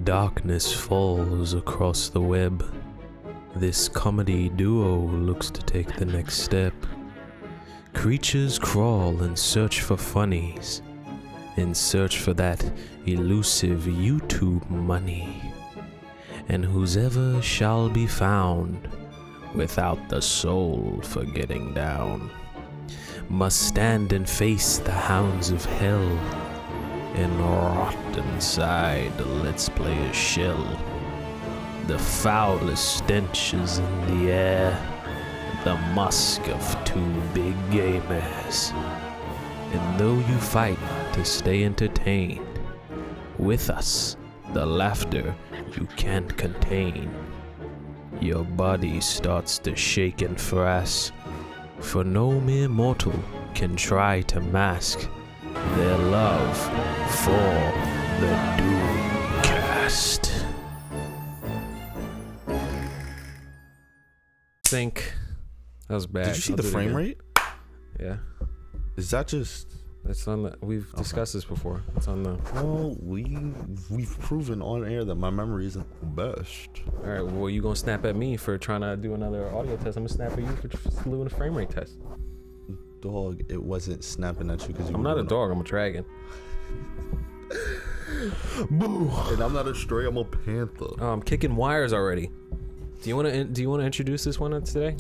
Darkness falls across the web. This comedy duo looks to take the next step. Creatures crawl and search for funnies, in search for that elusive YouTube money. And who's ever shall be found without the soul for getting down must stand and face the hounds of hell and rot inside the Let's Play a shell. The foulest stench is in the air, the musk of two big gay mares. And though you fight to stay entertained, with us the laughter you can't contain. Your body starts to shake and thrash, for no mere mortal can try to mask their love for the DOOMCAST. Think that was bad. Did you see the frame rate? Yeah. Is that just? It's on the. We've discussed this before. It's on the. Well, we've proven on air that my memory isn't the best. All right. Well, you gonna snap at me for trying to do another audio test? I'm gonna snap at you for doing a frame rate test. Dog, it wasn't snapping at you because you. I'm not a dog. I'm a dragon. Boo! And I'm not a stray. I'm a panther. Oh, I'm kicking wires already. Do you want to introduce this one today?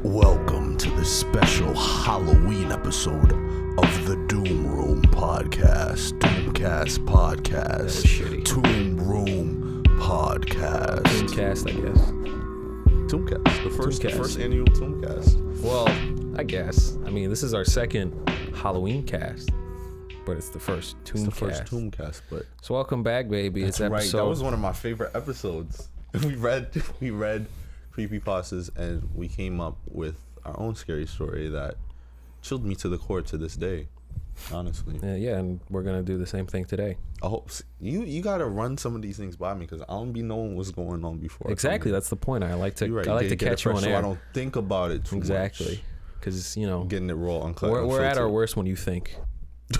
Welcome to the special Halloween episode of the DOOMROOM podcast. DOOMCAST podcast. DOOMROOM podcast. DOOMCAST, I guess. DOOMCAST. The first annual DOOMCAST. Well, I guess. I mean, this is our second Halloween cast, but it's the first DOOMCAST. It's the first DOOMCAST, but so welcome back, baby. That's it's episode. Right. That was one of my favorite episodes. We read creepypastas and we came up with our own scary story that chilled me to the core to this day. Honestly. Yeah, and we're gonna do the same thing today. I hope you gotta run some of these things by me because I don't be knowing what's going on before. Exactly, that's the point. I like to catch you on air. So I don't think about it too much. Exactly, because you know, getting it raw, uncut. We're at our worst when you think.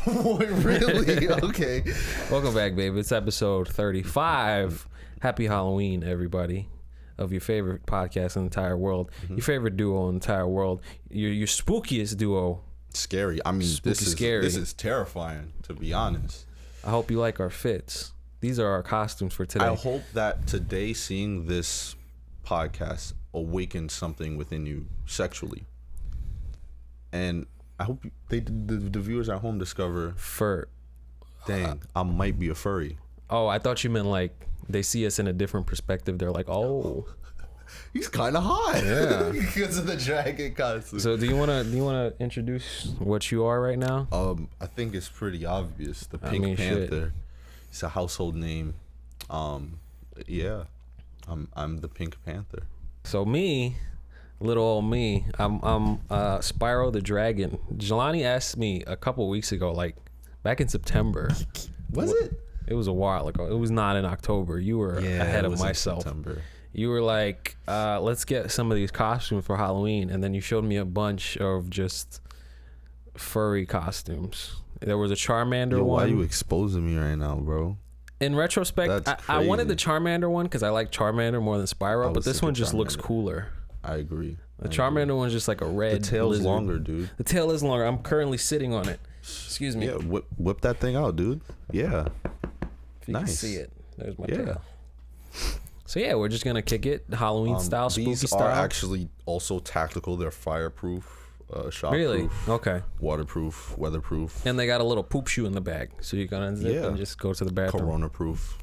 Really? Okay. Welcome back, baby. It's episode 35. Happy Halloween, everybody. Of your favorite podcast in the entire world, your favorite duo in the entire world, your spookiest duo. Scary. I mean, this is terrifying, to be honest. I hope you like our fits. These are our costumes for today. I hope that today, seeing this podcast awakens something within you sexually, and I hope the viewers at home discover fur. Dang, I might be a furry. Oh, I thought you meant like they see us in a different perspective. They're like, oh, he's kind of hot. Yeah, because of the dragon costume. So do you wanna introduce what you are right now? I think it's pretty obvious. The Pink Panther. Shit. It's a household name. Yeah, I'm the Pink Panther. So me, little old me, I'm Spyro the Dragon. Jelani asked me a couple weeks ago, like back in September. Was it? It was a while ago. It was not in October. You were ahead of myself. You were like, let's get some of these costumes for Halloween. And then you showed me a bunch of just furry costumes. There was a Charmander one. Why are you exposing me right now, bro? In retrospect, I wanted the Charmander one because I like Charmander more than Spyro. But this one just looks cooler. I agree. The Charmander one's just like a red. The tail's lizard. longer, dude. The tail is longer. I'm currently sitting on it. Excuse me. Yeah, whip that thing out, dude. Yeah. If you can see it. There's my tail. So yeah, we're just gonna kick it Halloween style, spooky style. These are actually also tactical. They're fireproof, shotproof, really? Okay. Waterproof, weatherproof, and they got a little poop shoe in the bag, so you can unzip and just go to the bathroom. Corona proof.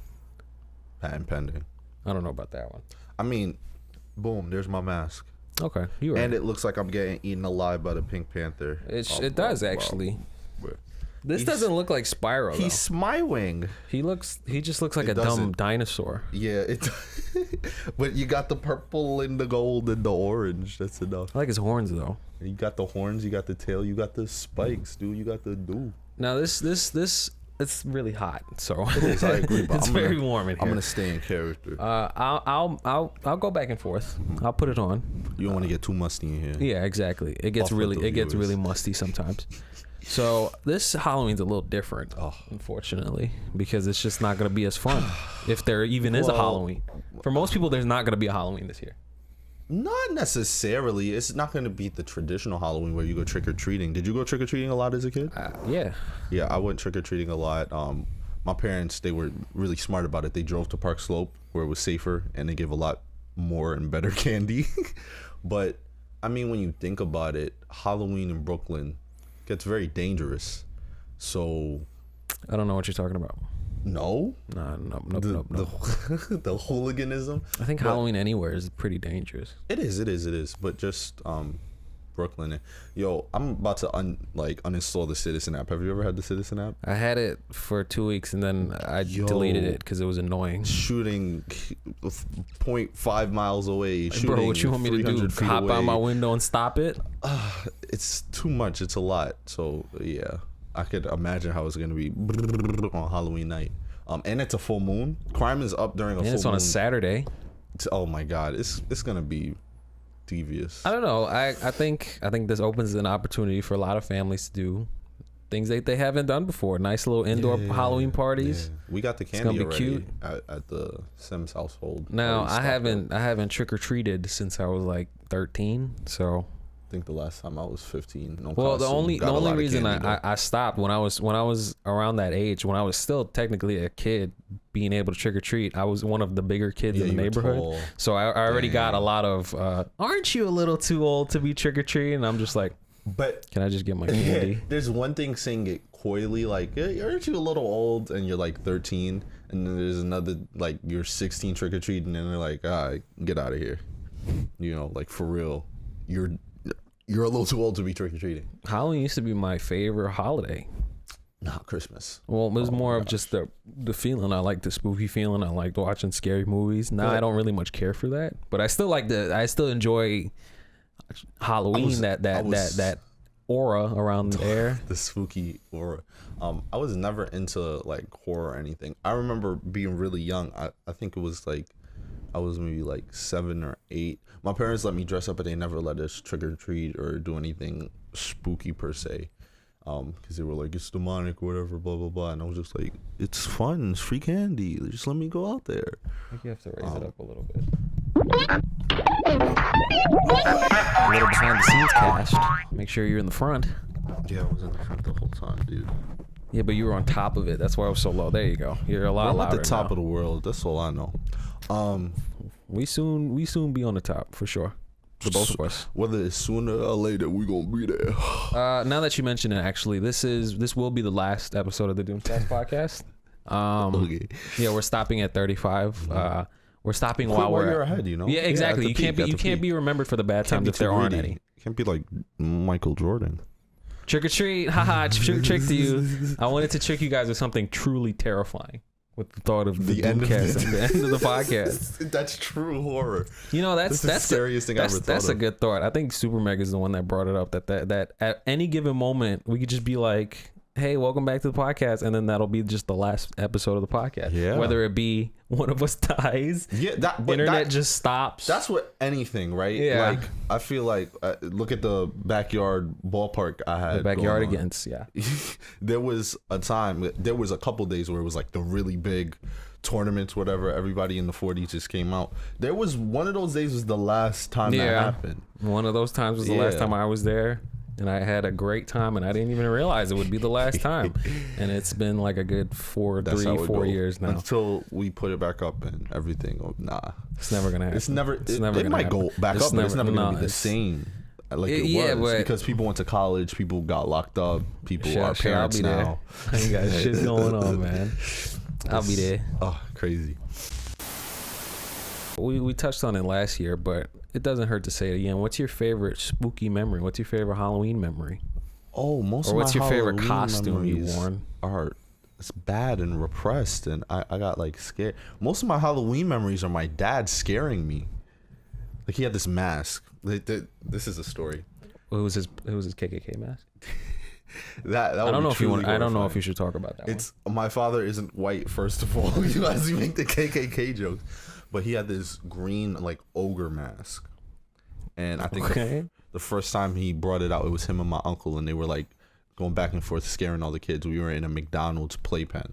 Patent pending. I don't know about that one. I mean, boom. There's my mask. Okay, you right. And it looks like I'm getting eaten alive by the Pink Panther. It does actually. This doesn't look like Spyro, though. He's smiling. He just looks like a dumb dinosaur. Yeah, but you got the purple and the gold and the orange. That's enough. I like his horns, though. You got the horns, you got the tail, you got the spikes, dude. You got the do. Now this it's really hot, so it is. I agree, but it's very warm in here. I'm gonna stay in character. I'll go back and forth. I'll put it on. You don't want to get too musty in here. Yeah, exactly. It gets really musty sometimes. So this Halloween's a little different, unfortunately, because it's just not going to be as fun if there even is a Halloween. For most people, there's not going to be a Halloween this year. Not necessarily. It's not going to be the traditional Halloween where you go trick-or-treating. Did you go trick-or-treating a lot as a kid? Yeah. Yeah, I went trick-or-treating a lot. My parents, they were really smart about it. They drove to Park Slope where it was safer, and they gave a lot more and better candy. But, I mean, when you think about it, Halloween in Brooklyn gets very dangerous. So... I don't know what you're talking about. No? No. The hooliganism. I think Halloween anywhere is pretty dangerous. It is. But just Brooklyn. Yo, I'm about to uninstall the Citizen app. Have you ever had the Citizen app? I had it for 2 weeks and then I deleted it because it was annoying. Shooting 0.5 miles away. Bro, what you want me to do? Hop out my window and stop it? It's too much. It's a lot. So yeah, I could imagine how it's gonna be on Halloween night. And it's a full moon. Crime is up during a full moon. And it's on a Saturday. Oh my God, it's gonna be devious. I don't know. I think this opens an opportunity for a lot of families to do things that they haven't done before. Nice little indoor Halloween parties. Yeah. We got the candy already cute. At the Sims household. Now I haven't trick or treated since I was like 13. So I think the last time I was 15. No well, costume. the only reason I stopped when I was around that age, when I was still technically a kid, being able to trick or treat, I was one of the bigger kids in the neighborhood. So I already got a lot of, aren't you a little too old to be trick or treating? And I'm just like, but can I just get my candy? There's one thing saying it coyly, like, aren't you a little old? And you're like 13. And then there's another, like, you're 16 trick or treating, and they're like, get out of here. You know, like, for real, you're a little too old to be trick or treating. Halloween used to be my favorite holiday. Not Christmas. Well, it was more of just the feeling. I liked the spooky feeling. I liked watching scary movies. Now I don't really much care for that, but I still enjoy Halloween. That aura around the air. The spooky aura. I was never into like horror or anything. I remember being really young. I think it was like I was maybe like 7 or 8. My parents let me dress up, but they never let us trick or treat or do anything spooky per se. Because they were like, it's demonic or whatever, blah, blah, blah. And I was just like, it's fun. It's free candy. Just let me go out there. I think you have to raise it up a little bit. A little behind the scenes cast. Make sure you're in the front. Yeah, I was in the front the whole time, dude. Yeah, but you were on top of it. That's why I was so low. There you go. You're a lot louder. I'm at the top of the world. That's all I know. We soon be on the top for sure. The both of us. Whether it's sooner or later, we gonna be there. Now that you mention it, actually, this will be the last episode of the DOOMCAST podcast. Okay. Yeah, we're stopping at 35. We're stopping while you're ahead, you know. Yeah, exactly. You can't be remembered for the bad times if there aren't any. You can't be like Michael Jordan. Trick or treat, haha! Tricked you. I wanted to trick you guys with something truly terrifying. With the thought of the DOOMCAST at the end of the podcast. That's true horror. You know, that's the scariest thing I ever thought of. That's a good thought. I think Super Meg is the one that brought it up. That at any given moment we could just be like, "Hey, welcome back to the podcast," and then that'll be just the last episode of the podcast. Yeah. Whether it be one of us dies, internet just stops. That's what anything, right? Yeah. Like I feel like look at the backyard ballpark I had. The backyard against, yeah. There was a couple days where it was like the really big tournaments, whatever. Everybody in the 40s just came out. There was one of those days was the last time that happened. One of those times was the last time I was there. And I had a great time, and I didn't even realize it would be the last time. And it's been like a good 4 years now. Until we put it back up and everything. It's never gonna happen. It might go back up, but it's never gonna be the same. Like it was, because people went to college, people got locked up, people are parents now. I ain't got shit going on, man. I'll be there. Oh, crazy. We touched on it last year, but it doesn't hurt to say it again. What's your favorite spooky memory? What's your favorite Halloween memory? Oh, most of my Halloween memories. Or what's your favorite costume you worn? It's bad and repressed, and I got like scared. Most of my Halloween memories are my dad scaring me. Like he had this mask. This is a story. It was his KKK mask. I don't know if you want. I don't know if you should talk about that. It's my father isn't white. First of all, you guys make the KKK jokes. But he had this green like ogre mask, and I think the first time he brought it out, it was him and my uncle, and they were like going back and forth, scaring all the kids. We were in a McDonald's playpen.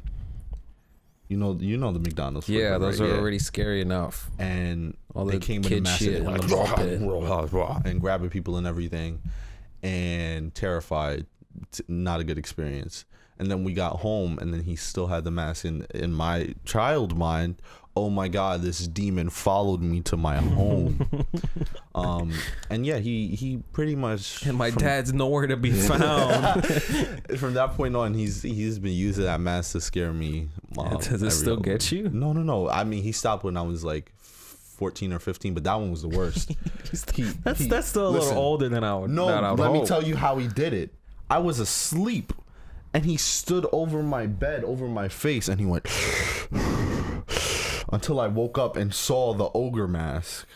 You know the McDonald's. Yeah, playpen, those right? are already scary enough. And All they the came with a kid massive shit like, and the ball pit. and grabbing people and everything, and terrified. Not a good experience. And then we got home, and then he still had the mask. In my child mind, oh my God, this demon followed me to my home. And yeah, he pretty much. And my dad's nowhere to be found. From that point on, he's been using that mask to scare me. Does it still get you? No. I mean, he stopped when I was like 14 or 15, but that one was the worst. That's still a little older than I would. Let me tell you how he did it. I was asleep, and he stood over my bed, over my face, and he went until I woke up and saw the ogre mask.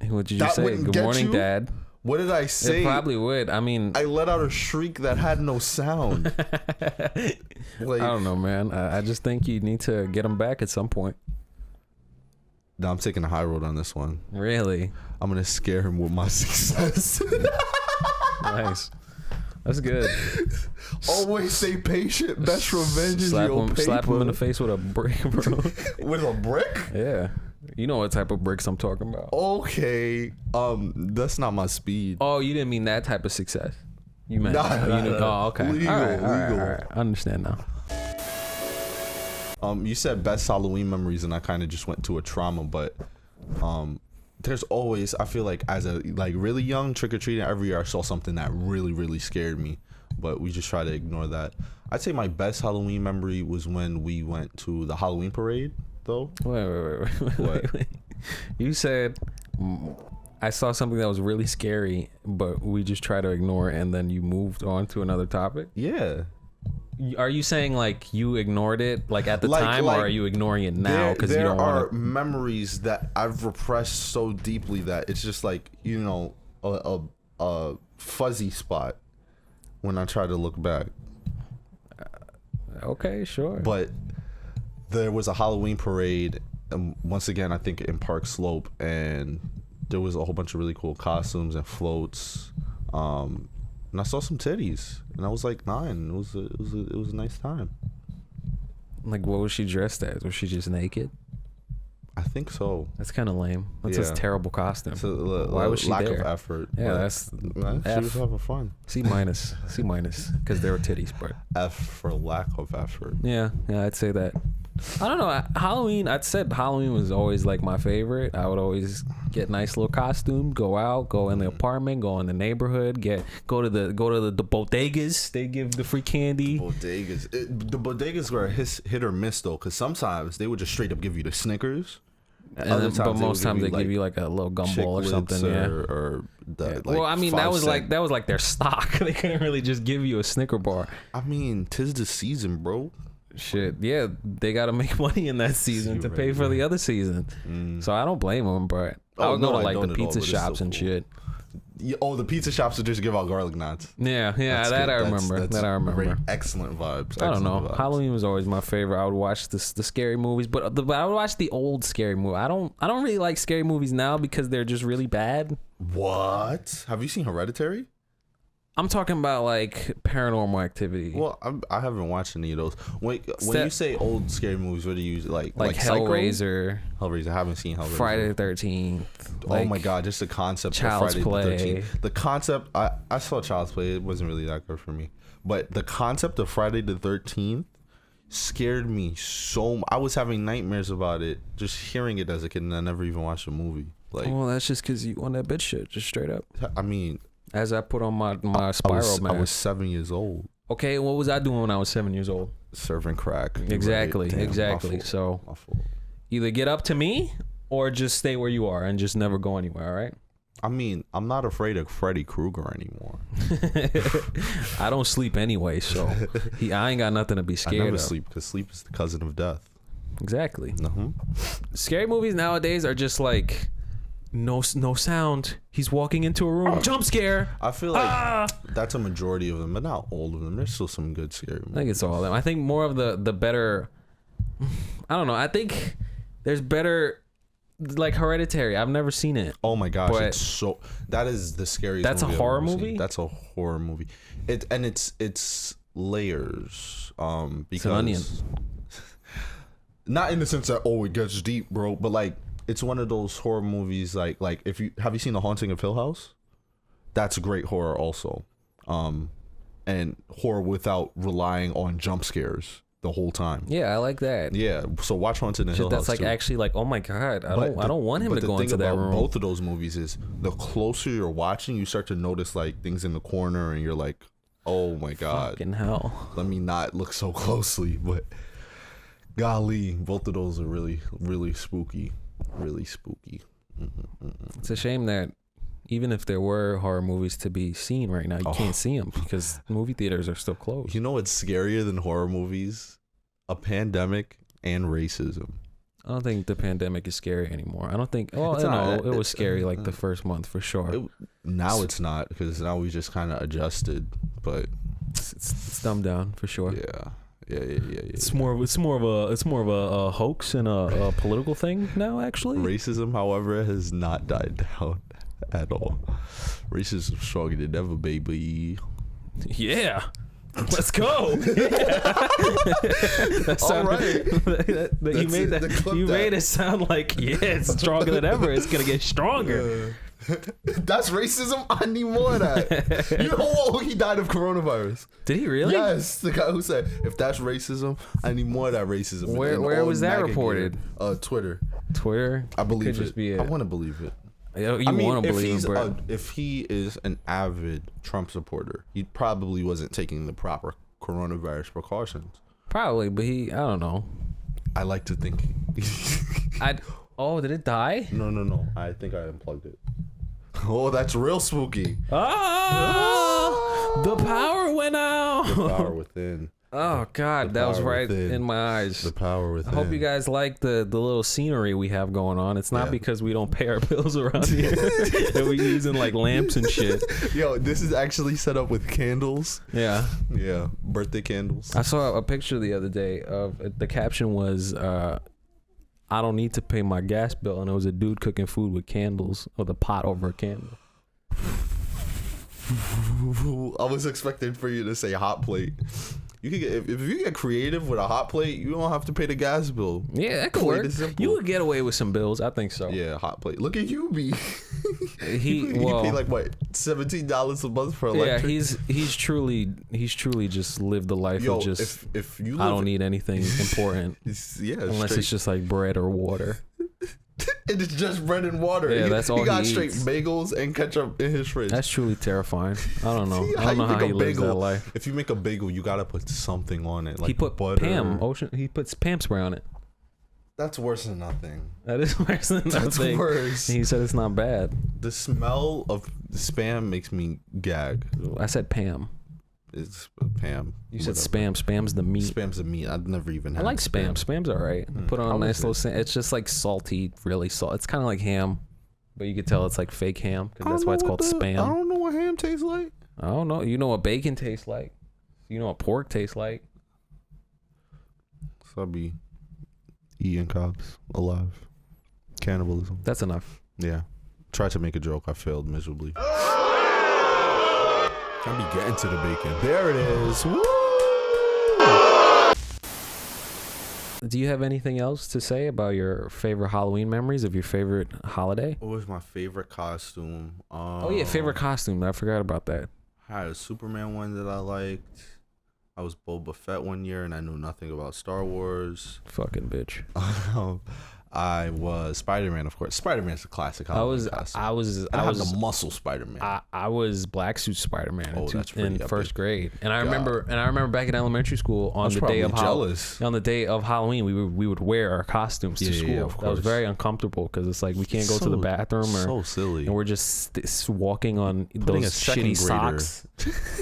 What did you say? Good morning, Dad. What did I say? It probably would. I mean, I let out a shriek that had no sound. Like, I don't know, man. I just think you need to get him back at some point. No, I'm taking a high road on this one. Really? I'm gonna scare him with my success. Nice. That's good. Always stay patient. Best revenge is your paper. Slap him in the face with a brick, bro. With a brick? Yeah. You know what type of bricks I'm talking about. Okay. That's not my speed. Oh, you didn't mean that type of success. You meant Oh, okay. Legal. All right. I understand now. You said best Halloween memories, and I kind of just went to a trauma, but there's always, I feel like as a really young trick-or-treating, every year I saw something that really, really scared me, but we just try to ignore that. I'd say my best Halloween memory was when we went to the Halloween parade, though. Wait. You said I saw something that was really scary, but we just try to ignore it, and then you moved on to another topic? Yeah. Are you saying like you ignored it like at the time, or are you ignoring it now because you don't want to? There are memories that I've repressed so deeply that it's just like, you know, a fuzzy spot when I try to look back. Okay, sure. But there was a Halloween parade, once again, I think in Park Slope, and there was a whole bunch of really cool costumes and floats. And I saw some titties, and I was like 9. It was a nice time. Like, what was she dressed as? Was she just naked? I think so. That's kind of lame. That's a terrible costume. Why was she lack there? Lack of effort. Yeah, that's she was having fun. C minus, because there were titties, but F for lack of effort. Yeah, I'd say that. I don't know. Halloween, I'd said Halloween was always like my favorite. I would always get nice little costume, go out, go in the apartment, go in the neighborhood, go to the bodegas. They give the free candy. Bodegas. The bodegas were a hit or miss though, because sometimes they would just straight up give you the Snickers. But most times they give you like a little gumball or something. Well, I mean that was like their stock. They couldn't really just give you a Snicker bar. I mean, 'tis the season, bro. Shit, yeah, they gotta make money in that season to pay for the other season. So I don't blame them, but I would go to like the pizza shops and shit. The pizza shops would just give out garlic knots. Yeah, that I remember. That I remember. Great, excellent vibes. I don't know. Halloween was always my favorite. I would watch the scary movies, but I would watch the old scary movie. I don't really like scary movies now because they're just really bad. What? Have you seen Hereditary? I'm talking about like Paranormal Activity. Well, I haven't watched any of those. When you say old scary movies, what do you use? Like Hellraiser? Hellraiser. I haven't seen Hellraiser. Friday the 13th. Oh my God, just the concept Child's of Friday Play. the 13th. The concept, I saw Child's Play. It wasn't really that good for me. But the concept of Friday the 13th scared me so. I was having nightmares about it just hearing it as a kid, and I never even watched the movie. Like, well, that's just because you want that bitch shit, just straight up. I mean, as I put on my spiral mask. I was 7 years old. Okay, what was I doing when I was 7 years old? Serving crack. Exactly, Damn, exactly. So either get up to me or just stay where you are and just never go anywhere, all right? I mean, I'm not afraid of Freddy Krueger anymore. I don't sleep anyway, so I ain't got nothing to be scared of. I never sleep because sleep is the cousin of death. Exactly. Uh-huh. Scary movies nowadays are just like no sound. He's walking into a room. Jump scare. I feel like that's a majority of them, but not all of them. There's still some good scary movies. I think it's all of them. I think more of the better. I don't know. I think there's better like Hereditary. I've never seen it. Oh my gosh, But that is the scariest. that's a movie I've horror ever seen. movie? That's a horror movie. It's layers. Because It's an onion. Not in the sense that it gets deep, bro, but like it's one of those horror movies like if you have you seen The Haunting of Hill House? That's great horror also. And horror without relying on jump scares the whole time. Yeah, I like that. Yeah, so watch Haunting of Hill That's House. like too. actually like, oh my god, I don't want him to go into that room. Both of those movies is the closer you're watching, you start to notice like things in the corner, and you're like, oh my god, Fucking hell. let me not look so closely. But golly, both of those are really, really spooky, really spooky. It's a shame that even if there were horror movies to be seen right now, you can't see them because movie theaters are still closed. You know what's scarier than horror movies? A pandemic and racism. I don't think the pandemic is scary anymore. I don't think. Oh It's no, not. it was scary like the first month for sure. Now it's not, because now we just kind of adjusted. But It's dumbed down for sure. yeah. It's more of a hoax and a political thing now. Actually, Racism, however, has not died down at all. Racism stronger than ever, baby. yeah. Let's go. That All right. You made it sound like it's stronger than ever. It's gonna get stronger. That's racism. I need more of that. You know what? He died of coronavirus. Did he really? Yes, the guy who said, if that's racism, I need more of that racism. Where was that MAGA reported? gear. Twitter. Twitter. I believe Could it. just be I it. want to believe it. You I mean, want to if believe he's him, bro? if he is an avid Trump supporter, he probably wasn't taking the proper coronavirus precautions. Probably, but I don't know. I like to think. Oh, did it die? No. I think I unplugged it. Oh, that's real spooky. Ah! The power went out. The power within. Oh God, The that was power right within. in my eyes. The power within. I hope you guys like the little scenery we have going on. It's not because we don't pay our bills around here that we're using like lamps and shit. Yo, this is actually set up with candles. Yeah. Yeah, birthday candles. I saw a picture the other day of the caption was I don't need to pay my gas bill, and it was a dude cooking food with candles with a pot over a candle. I was expecting for you to say hot plate. You could get if you get creative with a hot plate, you don't have to pay the gas bill. Yeah, that could Plain work. and simple. You would get away with some bills, I think so. Yeah, hot plate. Look at you, B. He You pay like what, $17 a month for electric? Yeah, he's truly just lived the life Yo, of just if you live, I don't need anything important unless straight, it's just like bread or water. and it's just bread and water. Yeah, that's all he got he straight eats. bagels and ketchup in his fridge. That's truly terrifying. I don't know. See, I don't know how make he a lives that bagel? life. If you make a bagel, you gotta put something on it. Like He put butter. He puts Pam spray on it. That's worse than nothing. That is worse than That's nothing. worse. He said it's not bad. The smell of spam makes me gag. I said Pam. It's Pam. You said whatever. spam. Spam's the meat. Spam's the meat. I've never even I had like spam. Spam's all right. Put on How a nice is little. It's just like salty, really salt. It's kind of like ham, but you could tell it's like fake ham because that's why it's called I spam. don't know what ham tastes like. I don't know. You know what bacon tastes like. You know what pork tastes like. So I'll be eating cops alive. Cannibalism. That's enough. Yeah. Tried to make a joke. I failed miserably. I be getting to the bacon. There it is. Woo! Do you have anything else to say about your favorite Halloween memories of your favorite holiday? What was my favorite costume? Oh yeah, favorite costume. I forgot about that. I had a Superman one that I liked. I was Boba Fett one year and I knew nothing about Star Wars. Fucking bitch. I was Spider-Man, of course. Spider-Man's a classic Halloween costume. I was the muscle Spider-Man. I was Black Suit Spider-Man that's pretty in epic. first grade, and I remember back in elementary school on the day of Halloween we would wear our costumes to school. of That was course. very uncomfortable because it's like we can't go to the bathroom so silly. and we're just walking on Putting those a second shitty grader- socks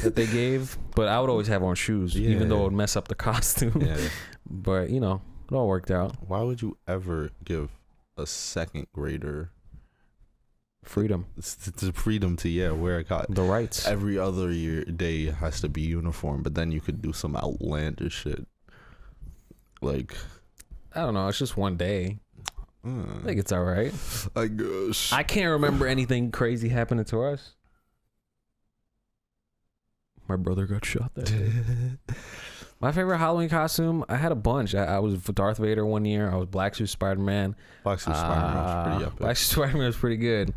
that they gave. But I would always have on shoes, even though it would mess up the costume. Yeah. But you know, it all worked out. Why would you ever give a second grader Freedom, the freedom to wear a costume? the rights. Every other day has to be uniform, but then you could do some outlandish shit. Like, I don't know. It's just one day. I think it's all right. I guess. I can't remember anything crazy happening to us. My brother got shot that day. My favorite Halloween costume, I had a bunch. I was Darth Vader one year. I was Black Suit Spider-Man. Black Suit Spider-Man was pretty epic. Black Suit Spider-Man was pretty good.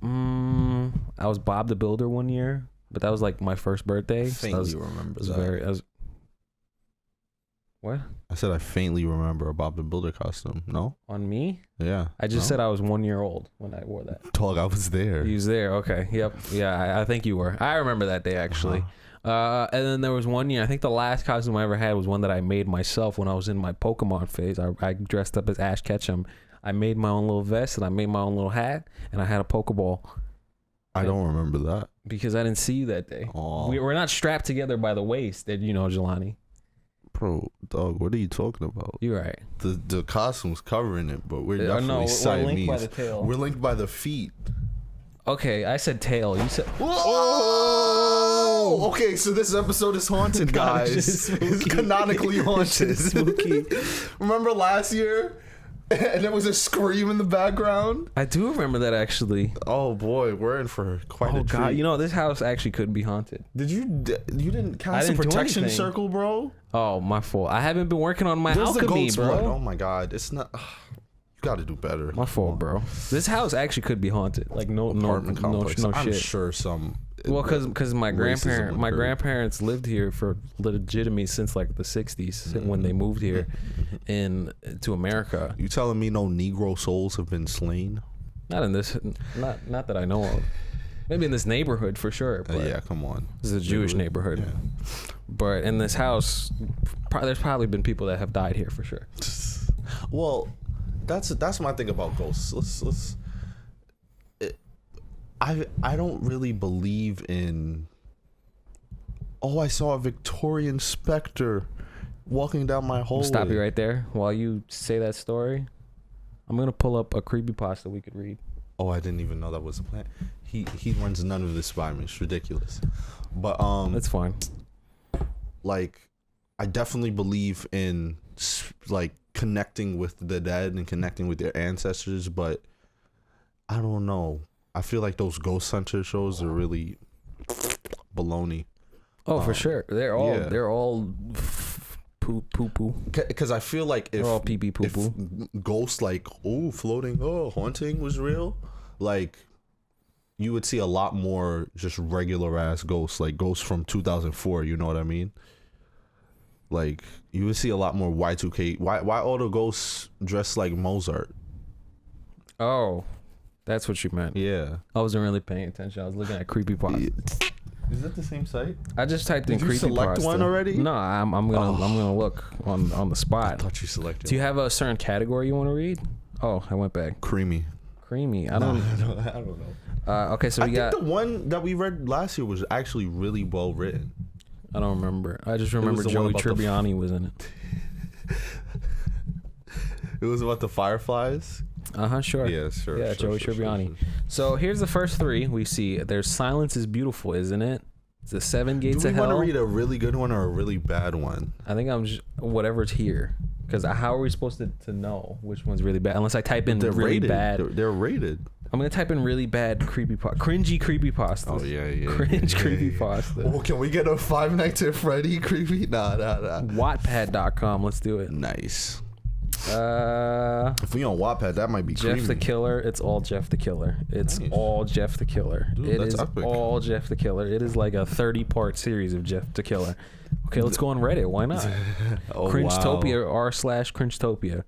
I was Bob the Builder one year, but that was like my first birthday. I faintly remember that. What? I said I faintly remember a Bob the Builder costume. No? On me? Yeah. I just said I was 1 year old when I wore that. Dog, I was there. You was there. Okay. Yep. Yeah, I think you were. I remember that day, actually. And then there was 1 year. I think the last costume I ever had was one that I made myself when I was in my Pokemon phase. I dressed up as Ash Ketchum. I made my own little vest and I made my own little hat and I had a Pokeball. I don't remember that. Because I didn't see you that day. Oh. We're not strapped together by the waist, Jelani. Bro, dog, what are you talking about? You're right. The costume's covering it, but we're definitely Siamese. We're linked by the tail. We're linked by the feet. Okay, I said tail. You said... Whoa! Okay, so this episode is haunted, guys. It's canonically haunted. Spooky. Remember last year? And there was a scream in the background? I do remember that, actually. Oh, boy. We're in for quite a treat. Oh, God. This house actually could be haunted. Did you didn't cast a protection circle, bro? Oh, my fault. I haven't been working on my Where's alchemy, the goat's bro. blood? Oh, my God. It's not... You got to do better. My fault, bro. This house actually could be haunted. Like, no shit. I'm sure some... Well, because my grandparents lived here for legitimately since like the 60s when they moved here to America. You telling me no Negro souls have been slain? Not in this, not that I know of. Maybe in this neighborhood for sure. But yeah, come on. This is a Jewish neighborhood. Yeah. But in this house, there's probably been people that have died here for sure. Well, that's my thing about ghosts. I don't really believe in... Oh, I saw a Victorian specter walking down my hallway. Stop you right there while you say that story. I'm going to pull up a creepypasta we could read. Oh, I didn't even know that was a plan. He runs none of this by me. It's ridiculous. But that's fine. Like, I definitely believe in like connecting with the dead and connecting with their ancestors, but I don't know. I feel like those ghost hunter shows are really baloney. Oh, for sure. They're all poo poo. Because I feel like if all pee pee poo poo. Ghosts like floating, haunting was real, like you would see a lot more just regular ass ghosts, like ghosts from 2004. You know what I mean? Like you would see a lot more Y2K. Why all the ghosts dressed like Mozart? Oh. That's what you meant. Yeah. I wasn't really paying attention. I was looking at creepypasta. Is that the same site? I just typed in creepypasta. Did you select one already? No, I'm gonna look on the spot. I thought you selected. Do you have a certain category you want to read? Oh, I went back. Creamy. I don't know. Okay, so I think the one that we read last year was actually really well written. I don't remember. I just remember Joey Tribbiani was in it. It was about the fireflies. Sure. Yeah, sure. Yeah, Joey Tribbiani. Sure. So here's the first three we see. There's Silence is Beautiful, isn't it? It's the Seven Gates of Hell. Do we want to read a really good one or a really bad one? I think I'm just whatever's here. Because how are we supposed to know which one's really bad? Unless I type in really bad. They're rated. I'm going to type in really bad cringy creepypasta. Oh, yeah. Cringe creepypasta. Oh, can we get a Five Nights at Freddy creepy? Nah. Wattpad.com. Let's do it. Nice. If we on Wattpad, that might be Jeff creamy. the Killer. It's all Jeff the Killer. It's nice. All Jeff the Killer. Dude, it that's is epic. All Jeff the Killer. It is like a 30-part series of Jeff the Killer. Okay, let's go on Reddit. Why not? Cringetopia r/Cringetopia.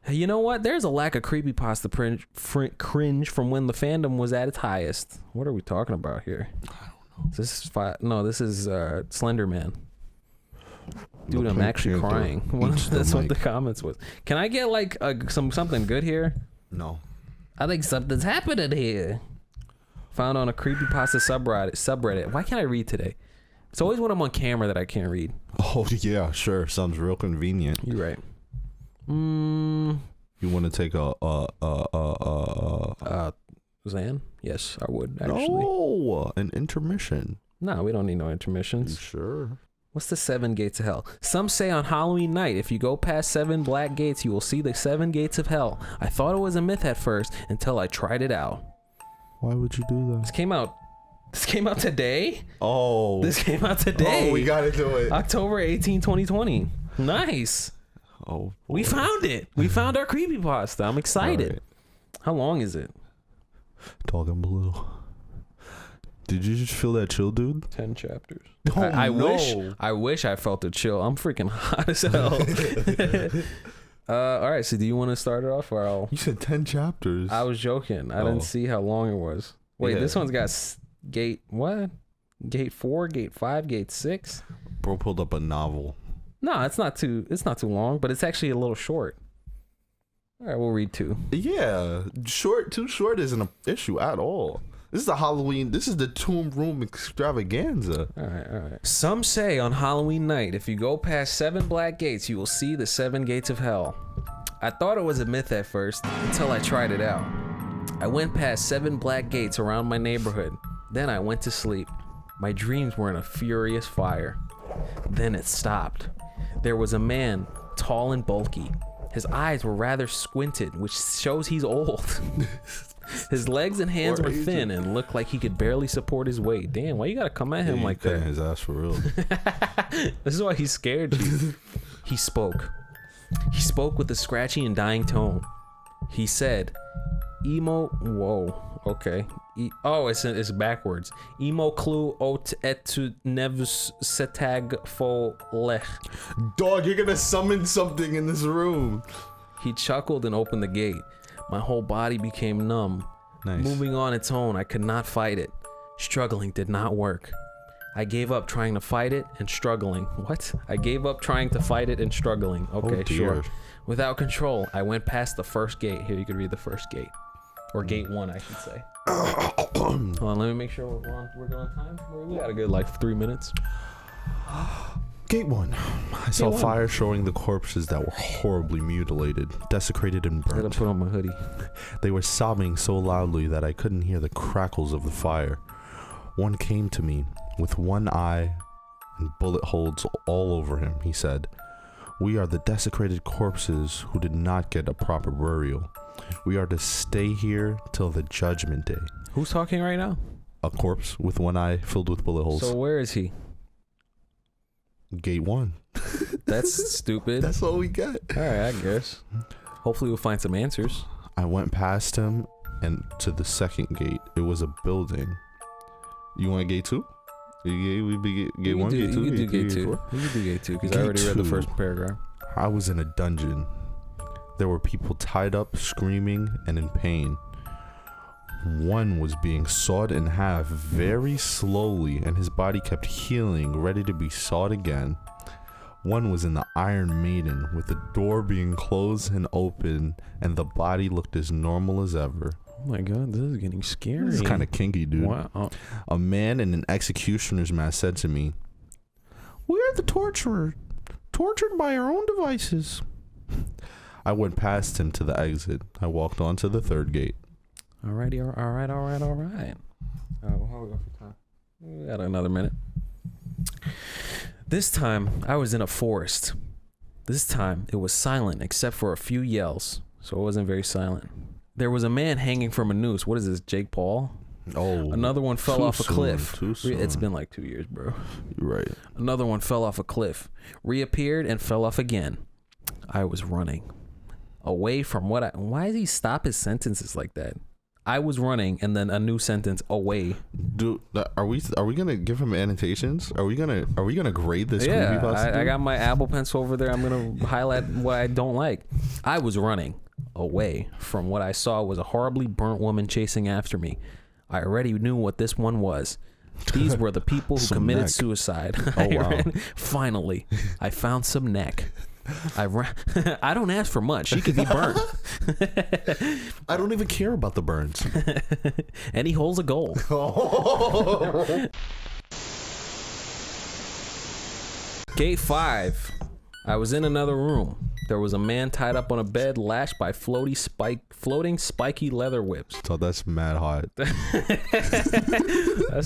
Hey, you know what? There's a lack of creepypasta cringe from when the fandom was at its highest. What are we talking about here? I don't know. This is Slender Man. Dude, I'm actually crying. That's what the comments was. Can I get like something good here? No. I think something's happening here. Found on a creepypasta subreddit. Why can't I read today? It's always when I'm on camera that I can't read. Oh yeah, sure. Sounds real convenient. You're right. You want to take a Zan? Yes, I would actually. No, an intermission. No, we don't need no intermissions. You sure? What's the 7 gates of hell? Some say on Halloween night, if you go past 7 black gates, you will see the 7 gates of hell. I thought it was a myth at first until I tried it out. Why would you do that? This came out today? Oh. This came out today. Oh, we gotta do it. October 18, 2020. Nice. Oh, boy. We found it. We found our creepypasta. I'm excited. Right. How long is it? Talking blue. Did you just feel that chill, dude? 10 chapters. Oh, I wish I felt the chill. I'm freaking hot as hell. All right, so do you want to start it off or I'll... You said 10 chapters. I was joking. I didn't see how long it was. Wait, this one's got gate what? Gate 4, gate 5, gate 6? Bro pulled up a novel. No, it's not too long, but it's actually a little short. All right, we'll read 2. Yeah, too short isn't an issue at all. This is the Halloween. This is the DOOMROOM extravaganza. All right. Some say on Halloween night, if you go past 7 black gates, you will see the 7 gates of hell. I thought it was a myth at first until I tried it out. I went past 7 black gates around my neighborhood. Then I went to sleep. My dreams were in a furious fire. Then it stopped. There was a man, tall and bulky. His eyes were rather squinted, which shows he's old. His legs and hands were thin and looked like he could barely support his weight. Damn, why you gotta come at him like that? His ass for real. This is why he scared you. He spoke. He spoke with a scratchy and dying tone. He said, whoa, okay. It's backwards. Emo clue ot etu nevus setag fo lech. Dog, you're gonna summon something in this room. He chuckled and opened the gate. My whole body became numb. Nice. Moving on its own, I could not fight it. Struggling did not work. I gave up trying to fight it and struggling. What? I gave up trying to fight it and struggling. Okay, sure. Without control, I went past the first gate. Here, you could read the first gate. Or gate 1, I should say. Hold on, let me make sure we're going on time. We got a good, 3 minutes. Gate 1. I saw fire showing the corpses that were horribly mutilated, desecrated, and I gotta burnt. put on my hoodie. They were sobbing so loudly that I couldn't hear the crackles of the fire. One came to me with one eye and bullet holes all over him. He said, "We are the desecrated corpses who did not get a proper burial. We are to stay here till the judgment day." Who's talking right now? A corpse with one eye filled with bullet holes. So where is he? Gate 1. That's stupid. That's all we got. All right, I guess. Hopefully we'll find some answers. I went past him and to the second gate. It was a building. You want gate 2? Gate 1, gate 2, You can do gate gate 2. 4? You can do gate 2 because I already read the first paragraph. I was in a dungeon. There were people tied up, screaming, and in pain. One was being sawed in half very slowly, and his body kept healing, ready to be sawed again. One was in the Iron Maiden, with the door being closed and open, and the body looked as normal as ever. Oh my god, this is getting scary. This is kind of kinky, dude. Wow. A man in an executioner's mask said to me, "We are the torturer, tortured by our own devices." I went past him to the exit. I walked on to the third gate. Alrighty, all right. How we go for time? We got another minute. This time, I was in a forest. This time, it was silent except for a few yells, so it wasn't very silent. There was a man hanging from a noose. What is this, Jake Paul? Oh. Another one fell off a cliff. Too soon. It's been 2 years, bro. You're right. Another one fell off a cliff, reappeared, and fell off again. I was running away from why does he stop his sentences like that? I was running, and then a new sentence, away. Dude, are we gonna give him annotations? Are we gonna grade this? Yeah, I got my Apple Pencil over there. I'm gonna highlight what I don't like. I was running away from what I saw was a horribly burnt woman chasing after me. I already knew what this one was. These were the people who committed suicide. Oh wow! Finally, I found some neck. I don't ask for much. She could be burnt. I don't even care about the burns. Any hole's a goal. Gate 5. I was in another room. There was a man tied up on a bed, lashed by floating spiky leather whips. So that's mad hot. That's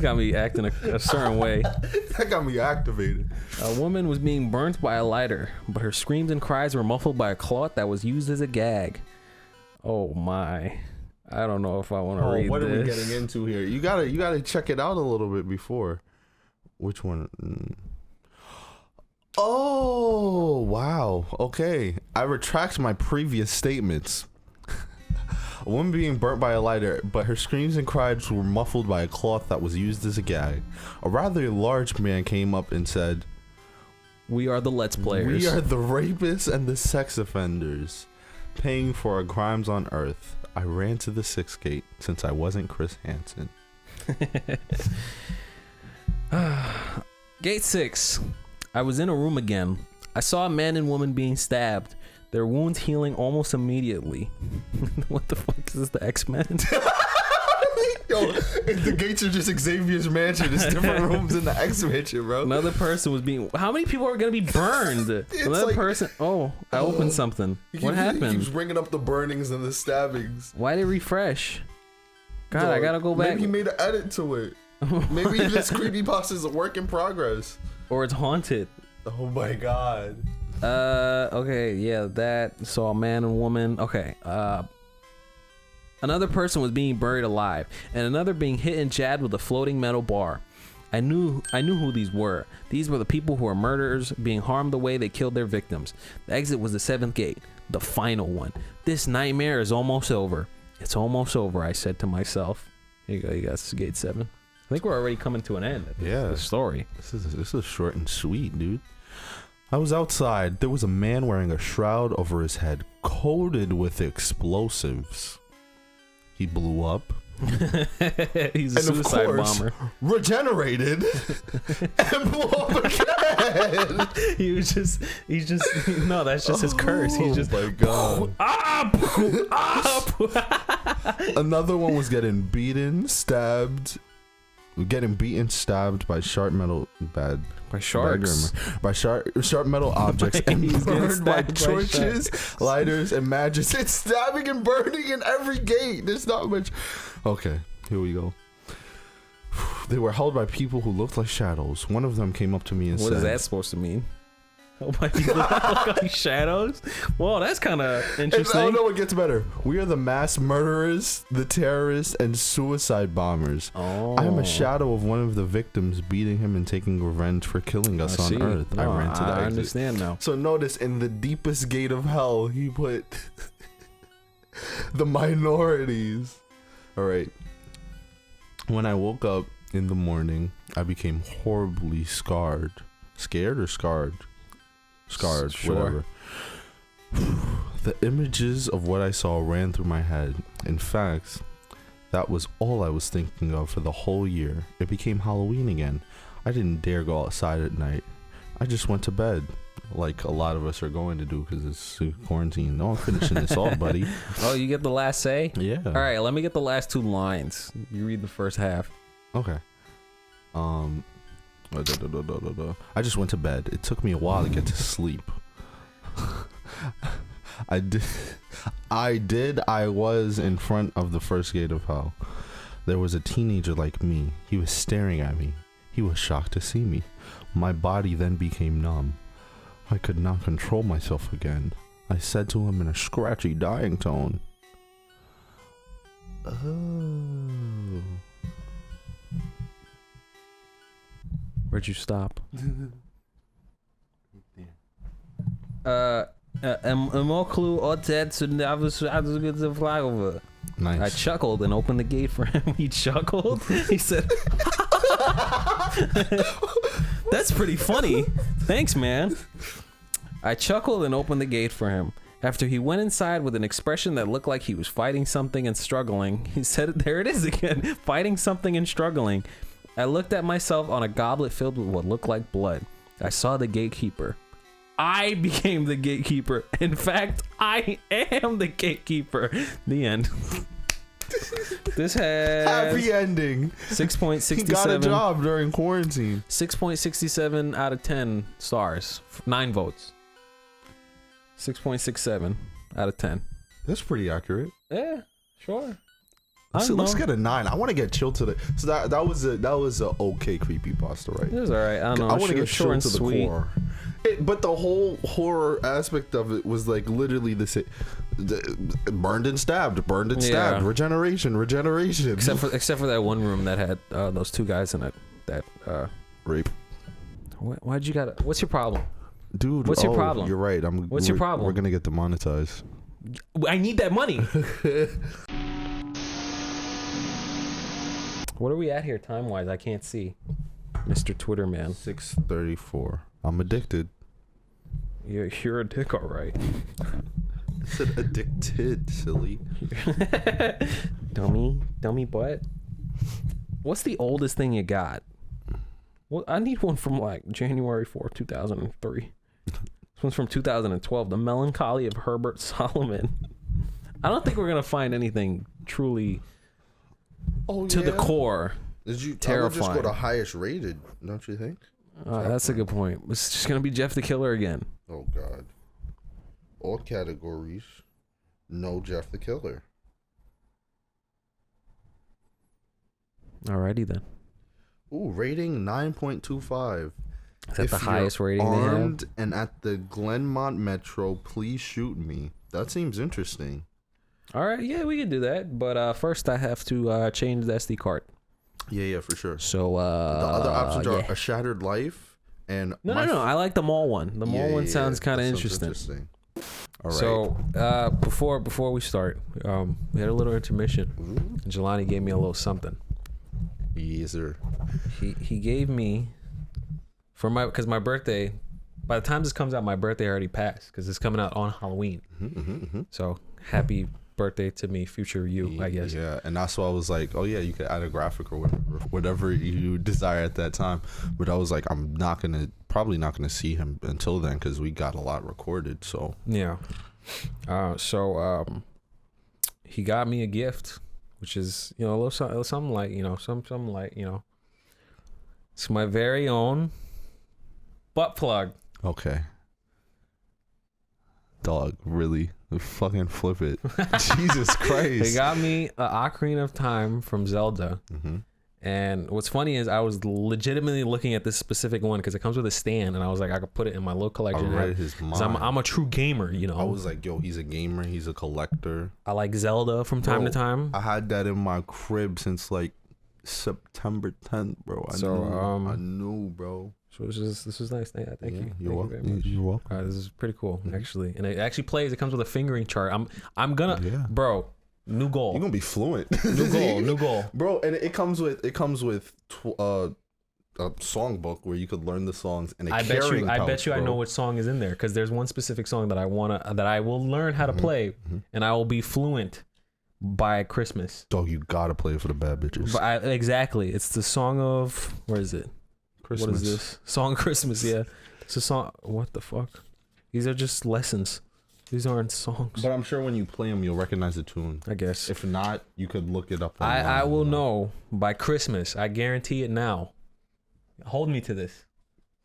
got me acting a certain way. That got me activated. A woman was being burnt by a lighter, but her screams and cries were muffled by a cloth that was used as a gag. Oh my. I don't know if I want to read what this. are we getting into here? You gotta check it out a little bit before. Which one? Oh, wow. Okay. I retract my previous statements. A woman being burnt by a lighter, but her screams and cries were muffled by a cloth that was used as a gag. A rather large man came up and said, "We are the Let's Players. We are the rapists and the sex offenders, paying for our crimes on Earth. I ran to the 6th gate since I wasn't Chris Hansen." Gate 6. I was in a room again. I saw a man and woman being stabbed, their wounds healing almost immediately. What the fuck is this, the X-Men? Yo, the gates are just Xavier's mansion. There's different rooms in the X-Mansion, bro. Another person was being... How many people are going to be burned? Another like, person... Oh, I opened something. What happened? He keeps bringing up the burnings and the stabbings. Why did it refresh? God, Yo, I gotta go back. Maybe he made an edit to it. Maybe this creepypasta is a work in progress. Or it's haunted. Oh my god. Okay, yeah, that. So a man and woman. Okay. Another person was being buried alive, and another being hit and jabbed with a floating metal bar. I knew who these were. These were the people who were murderers, being harmed the way they killed their victims. The exit was the 7th gate, the final one. This nightmare is almost over. It's almost over, I said to myself. Here you go, you guys. Gate 7. I think we're already coming to an end. Yeah. The story. This is short and sweet, dude. I was outside. There was a man wearing a shroud over his head, coated with explosives. He blew up. He's a suicide bomber. Regenerated and blew up again. He's just no, that's just his curse. He's just, oh my god. Up. Another one was getting beaten, stabbed by sharp metal sharp metal objects and burned by torches, lighters, and matches. It's stabbing and burning in every gate. There's not much. Okay, here we go. They were held by people who looked like shadows. One of them came up to me and said, "What is that supposed to mean?" Oh my god, like shadows? Well, that's kind of interesting. Oh no, it gets better. We are the mass murderers, the terrorists, and suicide bombers. Oh. I am a shadow of one of the victims, beating him and taking revenge for killing us on Earth. No, I ran to the exit. I understand now. So notice, in the deepest gate of hell, he put the minorities. All right. When I woke up in the morning, I became horribly scarred. Scared or scarred? Scarred, sure. whatever. The images of what I saw ran through my head. In fact, that was all I was thinking of for the whole year. It became Halloween again. I didn't dare go outside at night. I just went to bed, like a lot of us are going to do because it's quarantine. No, I'm finishing this off, buddy. Oh, you get the last say? Yeah. All right, let me get the last 2 lines. You read the first half. Okay. I just went to bed. It took me a while to get to sleep. I was in front of the first gate of hell. There was a teenager like me. He was staring at me. He was shocked to see me. My body then became numb. I could not control myself again. I said to him in a scratchy, dying tone, "Oh." Where'd you stop? Nice. I chuckled and opened the gate for him. He chuckled. He said, "That's pretty funny. Thanks, man." I chuckled and opened the gate for him. After he went inside with an expression that looked like he was fighting something and struggling, he said, "There it is again, fighting something and struggling." I looked at myself on a goblet filled with what looked like blood. I saw the gatekeeper. I became the gatekeeper. In fact, I am the gatekeeper. The end. This has happy ending. 6.67. He got a job during quarantine. 6.67 out of 10 stars. 9 votes. 6.67 out of 10. That's pretty accurate. Yeah, sure. Let's get a 9. I want to get chilled to the. So that was a okay creepypasta, right? It was all right. I don't know. I want to get short chilled to the sweet. core. But the whole horror aspect of it was like literally the same. Burned and stabbed, regeneration. Except for that one room that had those two guys in it. That rape. Why'd you got? What's your problem, dude? What's your problem? You're right. What's your problem? We're gonna get demonetized. I need that money. What are we at here time wise? I can't see, Mr. Twitter man. 6:34. I'm addicted. You're a dick, all right. I said addicted, silly. dummy butt. What's the oldest thing you got? Well, I need one from like January 4th, 2003. This one's from 2012. The Melancholy of Herbert Solomon. I don't think we're gonna find anything truly to the core. Terrifying. I would just go to highest rated, don't you think? That's a good point. It's just gonna be Jeff the Killer again. Oh God. All categories. No Jeff the Killer. Alrighty then. Ooh, rating 9.25. Is that the highest rating they armed have? and at the Glenmont Metro, please shoot me. That seems interesting. All right, yeah, we can do that. But first, I have to change the SD card. Yeah, for sure. So the other options are A Shattered Life and no. I like the mall one. The mall one sounds kind of interesting. All right. So before we start, we had a little intermission. And Jelani gave me a little something. Yes, sir. He gave me because my birthday. By the time this comes out, my birthday already passed because it's coming out on Halloween. So happy birthday to me, future you, I guess. Yeah, and that's why I was like, oh yeah, you could add a graphic or whatever you desire at that time. But I was like, I'm probably not gonna see him until then because we got a lot recorded. So yeah. He got me a gift, which is a little something like something like it's my very own butt plug. Okay. Dog, really? Fucking flip it. Jesus Christ. They got me an Ocarina of Time from Zelda. And what's funny is I was legitimately looking at this specific one because it comes with a stand, and I was like, I could put it in my little collection. I read his mind. I'm a true gamer, I was like, yo, he's a gamer. He's a collector. I like Zelda from time to time. I had that in my crib since like September 10th, bro. I knew, bro. So this was nice. Thank you. You're welcome. You're welcome. This is pretty cool, actually. And it actually plays. It comes with a fingering chart. I'm gonna, bro. New goal. You're gonna be fluent. New goal, bro. And it comes with a songbook where you could learn the songs and I bet you I know which song is in there because there's one specific song that I will learn how to play and I will be fluent by Christmas. Dog, you gotta play it for the bad bitches. Exactly. It's the song of where is it? Christmas. What is this? Song of Christmas, yeah. It's a song. What the fuck? These are just lessons. These aren't songs. But I'm sure when you play them, you'll recognize the tune. I guess. If not, you could look it up. I will know by Christmas. I guarantee it now. Hold me to this.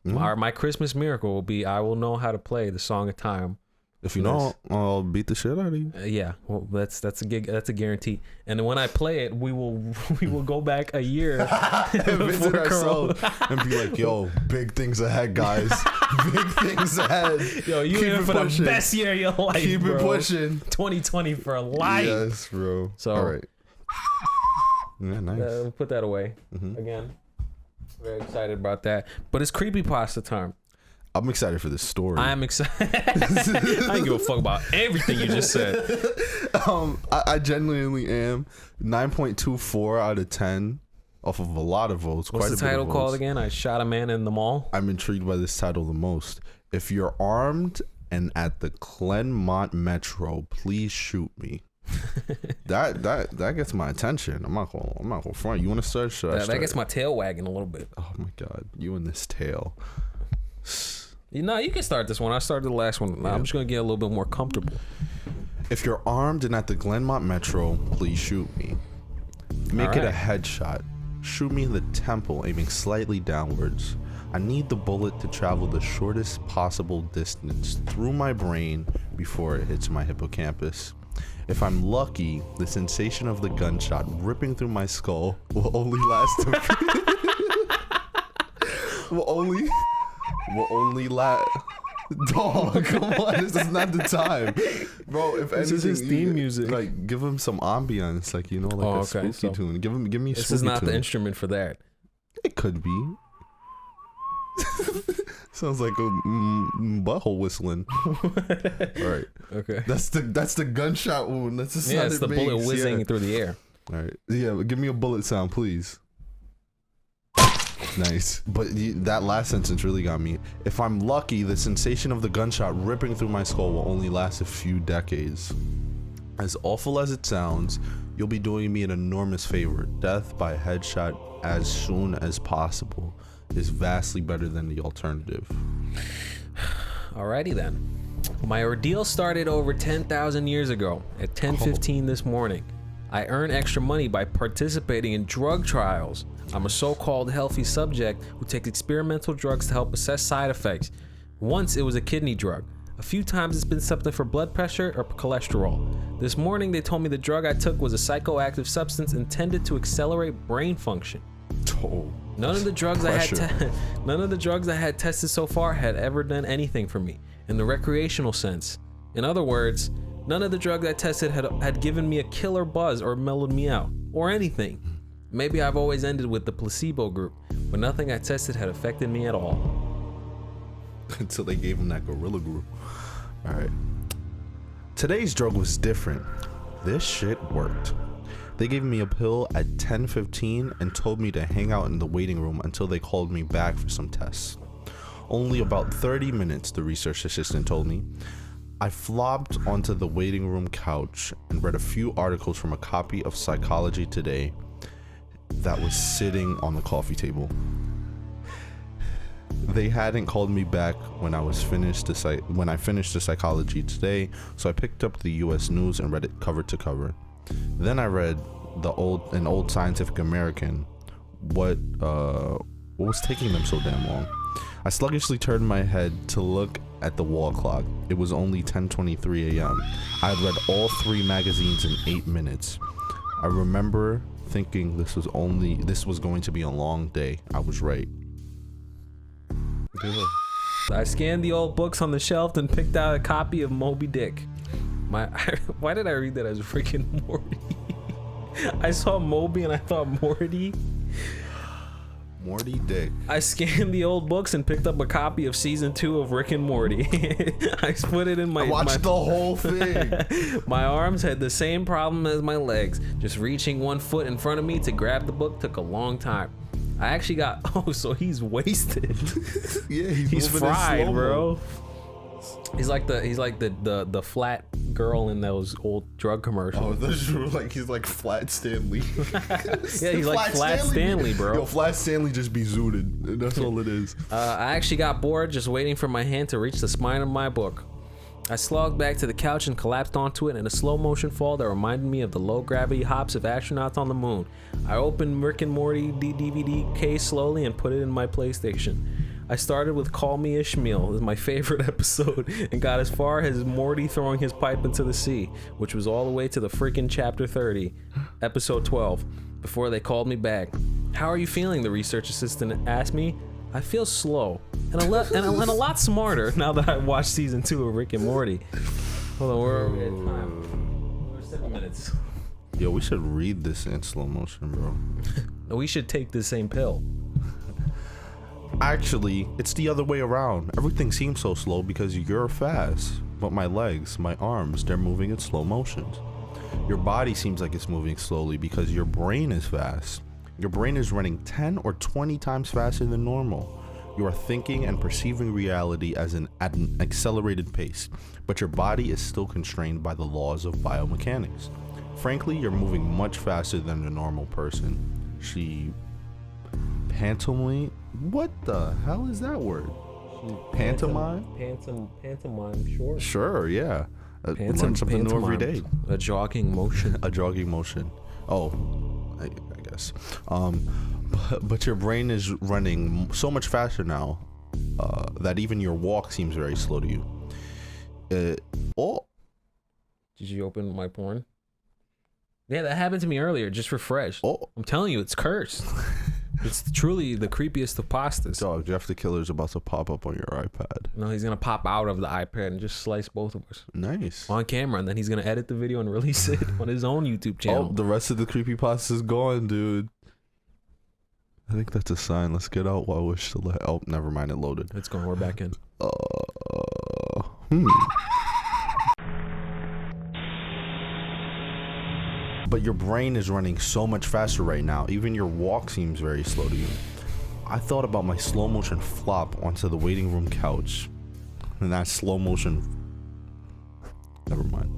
My Christmas miracle will be I will know how to play the Song of Time. If you don't, I'll beat the shit out of you. Yeah, well, that's a guarantee. And when I play it, we will go back a year visit ourselves and be like, "Yo, big things ahead, guys. Big things ahead. Yo, you in for the best year of your life. Keep it pushing. 2020 for life. Yes, bro. So, all right. Yeah, nice. We'll put that away again. Very excited about that. But it's creepypasta time. I'm excited for this story. I'm excited. I don't give a fuck about everything you just said. I genuinely am. 9.24 out of 10 off of a lot of votes. What's quite the title called again? I shot a man in the mall. I'm intrigued by this title the most. If you're armed and at the Glenmont Metro, please shoot me. that gets my attention. I'm not gonna front. You want to start? That gets my tail wagging a little bit. Oh my god, you and this tail. You can start this one. I started the last one. I'm just gonna get a little bit more comfortable. If you're armed and at the Glenmont Metro, please shoot me. Make it a headshot. Shoot me in the temple, aiming slightly downwards. I need the bullet to travel the shortest possible distance through my brain before it hits my hippocampus. If I'm lucky, the sensation of the gunshot ripping through my skull will only last will only last. Dog, come on, this is not the time, bro. If This is his theme music. Like, give him some ambience, like, you know, like a spooky tune. Give me a This spooky is not tune. the instrument for that. It could be. Sounds like a butthole whistling. All right. Okay. That's the gunshot wound. That's the sound. Yeah, it's the bullet makes. whizzing through the air. All right. Yeah, but give me a bullet sound, please. Nice. But that last sentence really got me. If I'm lucky, the sensation of the gunshot ripping through my skull will only last a few decades. As awful as it sounds, you'll be doing me an enormous favor. Death by headshot as soon as possible is vastly better than the alternative. Alrighty then. My ordeal started over 10,000 years ago at 10:15 this morning. I earn extra money by participating in drug trials. I'm a so-called healthy subject who takes experimental drugs to help assess side effects. Once it was a kidney drug. A few times it's been something for blood pressure or cholesterol. This morning they told me the drug I took was a psychoactive substance intended to accelerate brain function. Oh, None of the drugs I had tested so far had ever done anything for me in the recreational sense. In other words, none of the drugs I tested had given me a killer buzz or mellowed me out or anything. Maybe I've always ended with the placebo group, but nothing I tested had affected me at all. Until they gave him that gorilla glue. All right. Today's drug was different. This shit worked. They gave me a pill at 10:15 and told me to hang out in the waiting room until they called me back for some tests. Only about 30 minutes, the research assistant told me. I flopped onto the waiting room couch and read a few articles from a copy of Psychology Today that was sitting on the coffee table. They hadn't called me back when I finished the Psychology Today, so I picked up the U.S. News and read it cover to cover. Then I read an old Scientific American. What was taking them so damn long? I sluggishly turned my head to look at the wall clock. It was only 10:23 a.m. I had read all 3 magazines in 8 minutes. I remember thinking this was going to be a long day. I was right. I scanned the old books on the shelf and picked out a copy of Moby Dick. Why did I read that as freaking Morty? I saw Moby and I thought Morty. Morty Dick. I scanned the old books and picked up a copy of season 2 of Rick and Morty. I put it in my. I watched the whole thing. My arms had the same problem as my legs. Just reaching one foot in front of me to grab the book took a long time. I actually got. Oh, so he's wasted. Yeah, he's fried, bro. He's like the flat girl in those old drug commercials. Oh, those are he's like Flat Stanley. Yeah, he's like Flat Stanley, bro. Yo, Flat Stanley just be zooted. That's all it is. I actually got bored just waiting for my hand to reach the spine of my book. I slogged back to the couch and collapsed onto it in a slow motion fall that reminded me of the low gravity hops of astronauts on the moon. I opened Rick and Morty DVD case slowly and put it in my PlayStation. I started with Call Me Ishmael, it was my favorite episode, and got as far as Morty throwing his pipe into the sea, which was all the way to the freaking chapter 30, episode 12, before they called me back. How are you feeling? The research assistant asked me. I feel slow and a lot smarter now that I watched season 2 of Rick and Morty. Hold on, where are we at time? We're 7 minutes. Yo, we should read this in slow motion, bro. No, we should take the same pill. Actually, it's the other way around. Everything seems so slow because you're fast, but my legs, my arms, they're moving in slow motions. Your body seems like it's moving slowly because your brain is fast. Your brain is running 10 or 20 times faster than normal. You are thinking and perceiving reality at an accelerated pace, but your body is still constrained by the laws of biomechanics. Frankly, you're moving much faster than a normal person. She pantomime? What the hell is that word? Pantomime? Pantomime, sure. Sure, yeah. Learn something new every day. A jogging motion. A jogging motion. Oh, I guess. but your brain is running so much faster now that even your walk seems very slow to you. Oh, Did you open my porn? Yeah, that happened to me earlier. Just refreshed. oh, I'm telling you, it's cursed. It's truly the creepiest of pastas. dog! Jeff the Killer's about to pop up on your iPad. No, he's gonna pop out of the iPad and just slice both of us Nice. on camera, and then he's gonna edit the video and release it on his own YouTube channel. Oh, the rest of the creepypasta is gone, dude. I think that's a sign. Let's get out while we're still. Oh, never mind. It loaded. It's gone. We're back in. But your brain is running so much faster right now. Even your walk seems very slow to you. I thought about my slow motion flop onto the waiting room couch. And that slow motion. Never mind.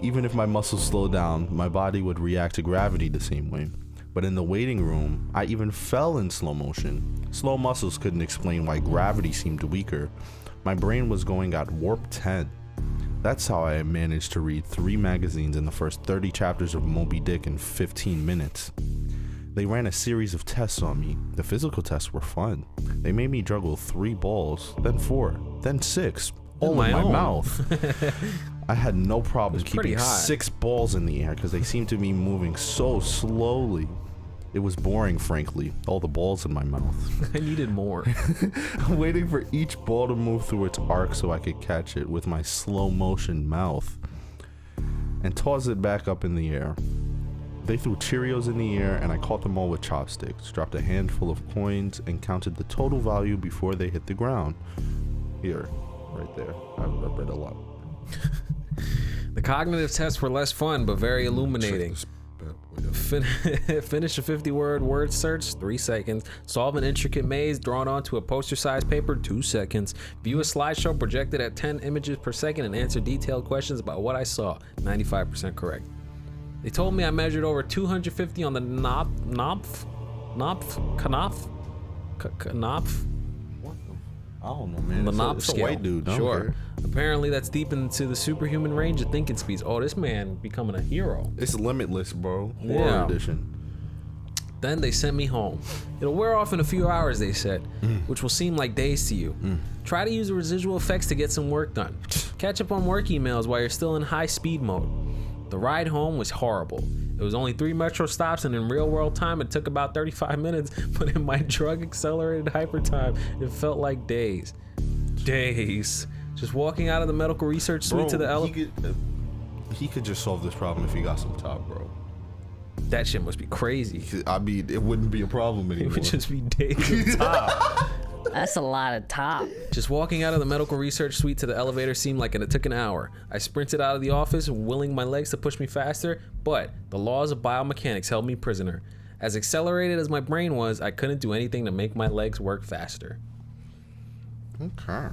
Even if my muscles slow down, my body would react to gravity the same way. But in the waiting room, I even fell in slow motion. Slow muscles couldn't explain why gravity seemed weaker. My brain was going at warp 10. That's how I managed to read 3 magazines in the first 30 chapters of Moby Dick in 15 minutes. They ran a series of tests on me. The physical tests were fun. They made me juggle 3 balls, then 4, then 6, all in my mouth. I had no problem keeping 6 balls in the air because they seemed to be moving so slowly. It was boring, frankly, all the balls in my mouth. I needed more. Waiting for each ball to move through its arc so I could catch it with my slow motion mouth and toss it back up in the air. They threw Cheerios in the air and I caught them all with chopsticks, dropped a handful of coins and counted the total value before they hit the ground. Here, right there. I've read a lot. The cognitive tests were less fun, but very illuminating. Finish a 50-word word search, 3 seconds. Solve an intricate maze drawn onto a poster-sized paper, 2 seconds. View a slideshow projected at 10 images per second and answer detailed questions about what I saw. 95% correct. They told me I measured over 250 on the Knopf. I don't know, man. The It's Knopf a scale. white dude. Sure. Apparently, that's deep into the superhuman range of thinking speeds. Oh, this man becoming a hero. It's limitless, bro. Horror Yeah. edition. Then they sent me home. It'll wear off in a few hours, they said, which will seem like days to you. Try to use the residual effects to get some work done. Catch up on work emails while you're still in high speed mode. The ride home was horrible. It was only 3 metro stops, and in real world time, it took about 35 minutes, but in my drug accelerated hyper time, it felt like days. Days. Just walking out of the medical research suite to the elevator. He could just solve this problem if he got some top, bro. That shit must be crazy. I mean, it wouldn't be a problem It anymore. would just be days of top. That's a lot of top. Just walking out of the medical research suite to the elevator seemed like it took an hour. I sprinted out of the office, willing my legs to push me faster, but the laws of biomechanics held me prisoner. As accelerated as my brain was, I couldn't do anything to make my legs work faster. Okay.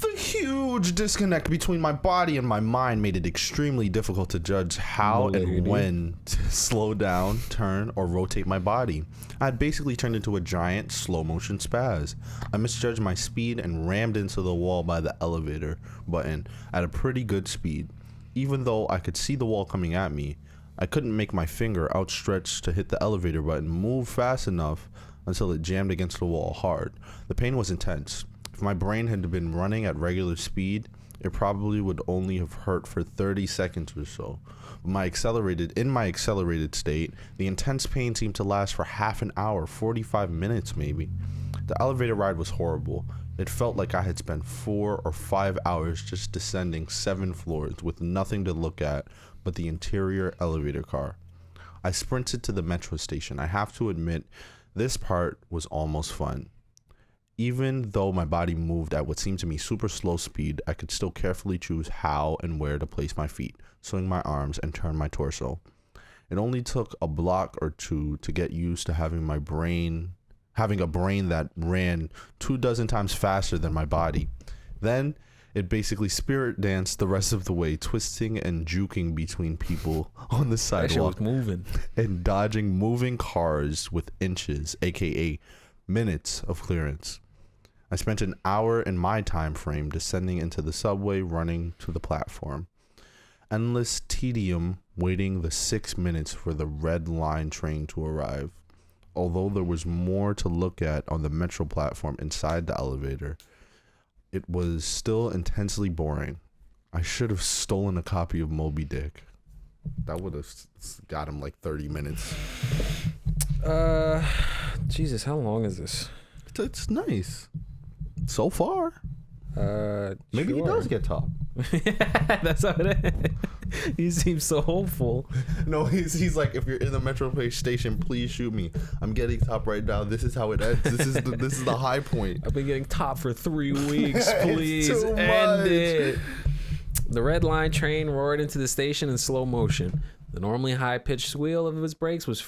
The huge disconnect between my body and my mind made it extremely difficult to judge how and when to slow down, turn, or rotate my body. I had basically turned into a giant slow motion spaz. I misjudged my speed and rammed into the wall by the elevator button at a pretty good speed. Even though I could see the wall coming at me, I couldn't make my finger outstretched to hit the elevator button move fast enough until it jammed against the wall hard. The pain was intense. If my brain had been running at regular speed, it probably would only have hurt for 30 seconds or so. In my accelerated state, the intense pain seemed to last for half an hour, 45 minutes maybe. The elevator ride was horrible. It felt like I had spent 4 or 5 hours just descending 7 floors with nothing to look at but the interior elevator car. I sprinted to the metro station. I have to admit, this part was almost fun. Even though my body moved at what seemed to me super slow speed, I could still carefully choose how and where to place my feet, swing my arms, and turn my torso. It only took a block or two to get used to having a brain that ran 24 times faster than my body. Then it basically spirit danced the rest of the way, twisting and juking between people on the That shit sidewalk was moving. and dodging moving cars with inches, aka minutes, of clearance. I spent an hour in my time frame descending into the subway, running to the platform. Endless tedium waiting the 6 minutes for the red line train to arrive. although there was more to look at on the metro platform inside the elevator, it was still intensely boring. I should have stolen a copy of Moby Dick. That would have got him like 30 minutes. Jesus, how long is this? It's nice. So far. Maybe he sure. does get top. That's how it is. He seems so hopeful. No, he's like, if you're in the metro station, please shoot me. I'm getting top right now. This is how it ends. This is the high point. I've been getting top for 3 weeks. Please It's too end much. it. The red line train roared into the station in slow motion. The normally high-pitched squeal of his brakes was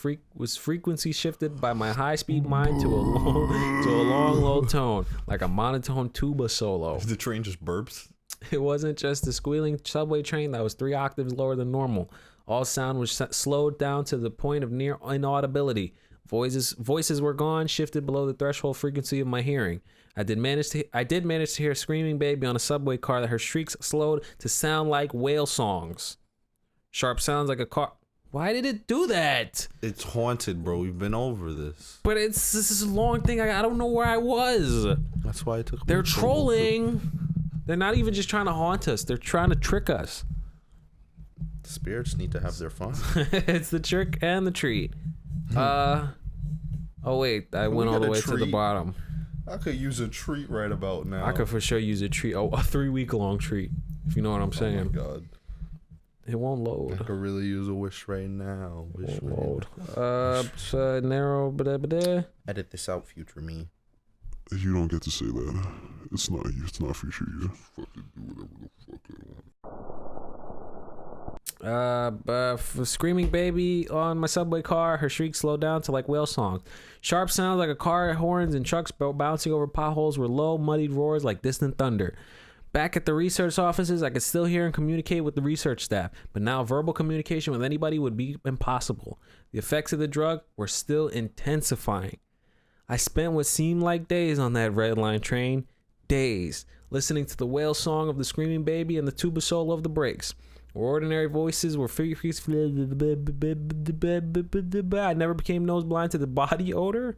frequency shifted by my high-speed mind to a long, low tone, like a monotone tuba solo. The train just burps. It wasn't just a squealing subway train that was 3 octaves lower than normal. All sound was slowed down to the point of near inaudibility. Voices were gone, shifted below the threshold frequency of my hearing. I did manage to hear a screaming baby on a subway car that her shrieks slowed to sound like whale songs. Sharp sounds like a car. Why did it do that? It's haunted, bro. We've been over this. But this is a long thing. I don't know where I was. That's why I took. They're trolling. They're not even just trying to haunt us. They're trying to trick us. Spirits need to have their fun. It's the trick and the treat. Oh wait, I went all the way to the bottom. I could use a treat right about now. I could for sure use a treat. Oh, a 3-week-long treat. If you know what I'm saying. Oh my god. It won't load. I could really use a wish right now. Wish right So narrow. Edit this out, future me. You don't get to say that. It's not you. It's not future you. Fucking do whatever the fuck you want. For screaming baby on my subway car, her shrieks slowed down to like whale songs. Sharp sounds like a car horns and trucks bouncing over potholes were low, muddied roars like distant thunder. Back at the research offices, I could still hear and communicate with the research staff, but now verbal communication with anybody would be impossible. The effects of the drug were still intensifying. I spent what seemed like days on that red line train. Days. Listening to the whale song of the screaming baby and the tuba solo of the brakes. Where ordinary voices were I never became nose blind to the body odor.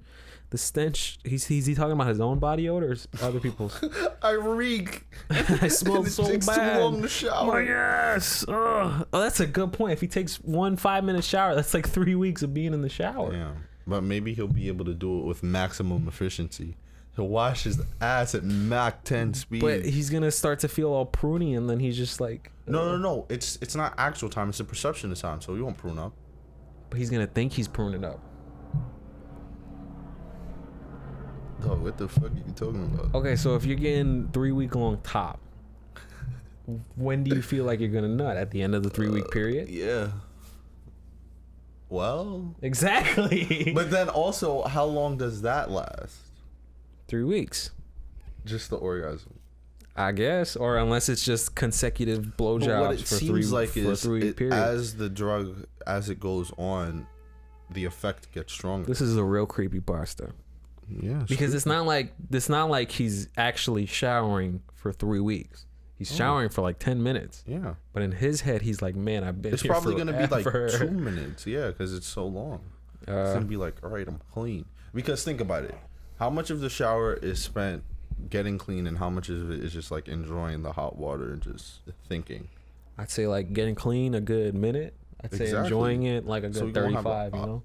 The stench. He's talking about his own body odor or other people's? I reek. I smell so Takes bad. too long to shower. My ass. Oh, that's a good point. If he takes 1 5-minute shower, that's like 3 weeks of being in the shower. Yeah, but maybe he'll be able to do it with maximum efficiency. He'll wash his ass at Mach 10 speed. But he's gonna start to feel all pruny, and then he's just like, No. It's not actual time. It's a perception of time. So he won't prune up. but he's gonna think he's pruning up. Dog, what the fuck are you talking about? Okay, so if you're getting 3-week-long top, when do you feel like you're gonna nut? At the end of the 3-week period? Yeah. Well. Exactly. But then also, how long does that last? 3 weeks, Just the orgasm. I guess, or unless it's just consecutive But what blowjobs it for seems like for a is 3-week period. as the drug, as it goes on, the effect gets stronger. This is a real creepypasta. Yeah. Because it's not like he's actually showering for 3 weeks. He's showering for like 10 minutes. Yeah. But in his head, he's like, man, I've been It's here probably going to be like forever. 2 minutes. Yeah, because it's so long. It's going to be like, all right, I'm clean. Because think about it. How much of the shower is spent getting clean and how much of it is just like enjoying the hot water and just thinking? I'd say like getting clean a good minute. I'd say Exactly. enjoying it like a good So you're gonna have 35, you know?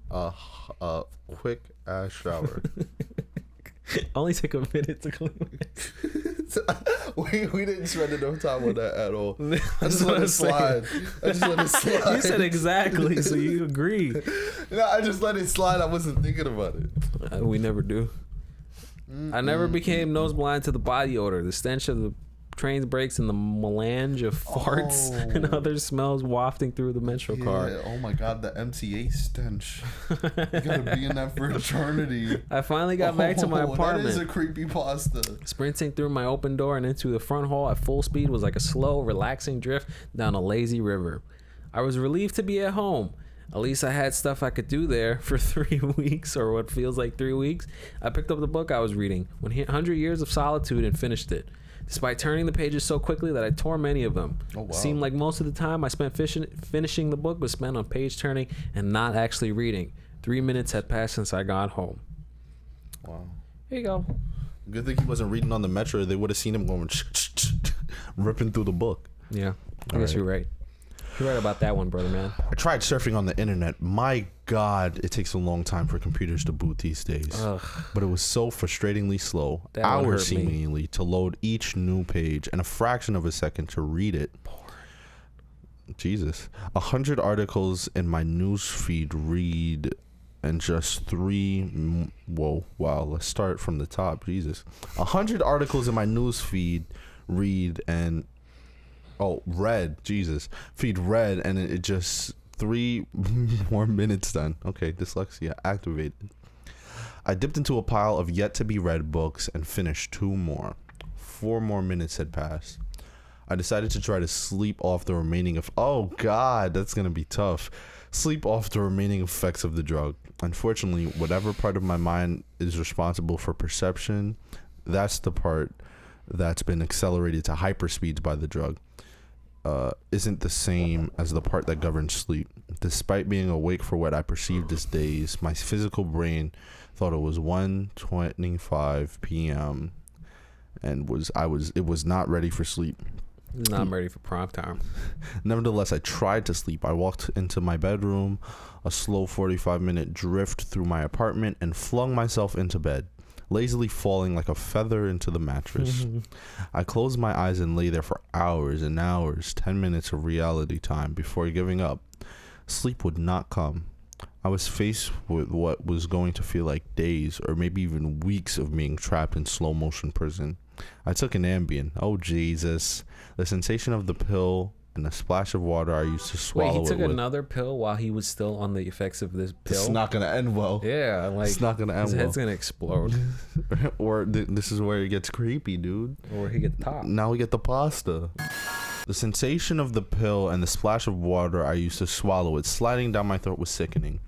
a quick ass shower. Only take a minute to clean. we didn't spend enough time on that at all. I That's just what let I'm it slide. I just let it slide. You said exactly, so you agree. No, I just let it slide. I wasn't thinking about it. We never do. I never became nose blind to the body odor, the stench of the train's brakes, and the melange of farts and other smells wafting through the metro car. Oh my god, the MTA stench. You gotta be in that for eternity. I finally got back to my apartment. That is a creepypasta. Sprinting through my open door and into the front hall at full speed was like a slow, relaxing drift down a lazy river. I was relieved to be at home. At least I had stuff I could do there for 3 weeks, or what feels like 3 weeks. I picked up the book I was reading, 100 Years of Solitude, and finished it. Despite turning the pages so quickly that I tore many of them. Oh, wow. It seemed like most of the time I spent finishing the book was spent on page turning and not actually reading. 3 minutes had passed since I got home. Wow. Here you go. Good thing he wasn't reading on the metro. They would have seen him going ripping through the book. Yeah, I guess you're right. You're right about that one, brother, man. I tried surfing on the internet. My God, it takes a long time for computers to boot these days. Ugh. But it was so frustratingly slow. That one Hours hurt me. seemingly to load each new page and a fraction of a second to read it. Jesus. 100 articles in my news feed read and just 3 whoa, wow, let's start from the top. Jesus. 100 articles in my news feed read and read and it just 3 more minutes then. Okay, dyslexia activated. I dipped into a pile of yet to be read books and finished 2 more. 4 more minutes had passed. I decided to try to sleep off the remaining of that's gonna be tough. Sleep off the remaining effects of the drug. Unfortunately, whatever part of my mind is responsible for perception, that's the part that's been accelerated to hyperspeeds by the drug. Isn't the same as the part that governs sleep. Despite being awake for what I perceived as days, my physical brain thought it was 1:25 p.m. and it was not ready for sleep. Now I'm ready for prime time. Nevertheless, I tried to sleep. I walked into my bedroom, a slow 45-minute drift through my apartment, and flung myself into bed, lazily falling like a feather into the mattress. I closed my eyes and lay there for hours and hours, 10 minutes of reality time before giving up. Sleep would not come. I was faced with what was going to feel like days or maybe even weeks of being trapped in slow motion prison. I took an Ambien. Oh, Jesus. The sensation of the pill and a splash of water I used to swallow. Wait, he took with. another pill while he was still on the effects of this pill? It's not going to end well. Yeah, like It's not going to end his well. head's going to explode. Or this is where it gets creepy, dude. Or he gets top. Now we get the pasta. The sensation of the pill and the splash of water I used to swallow it sliding down my throat was sickening.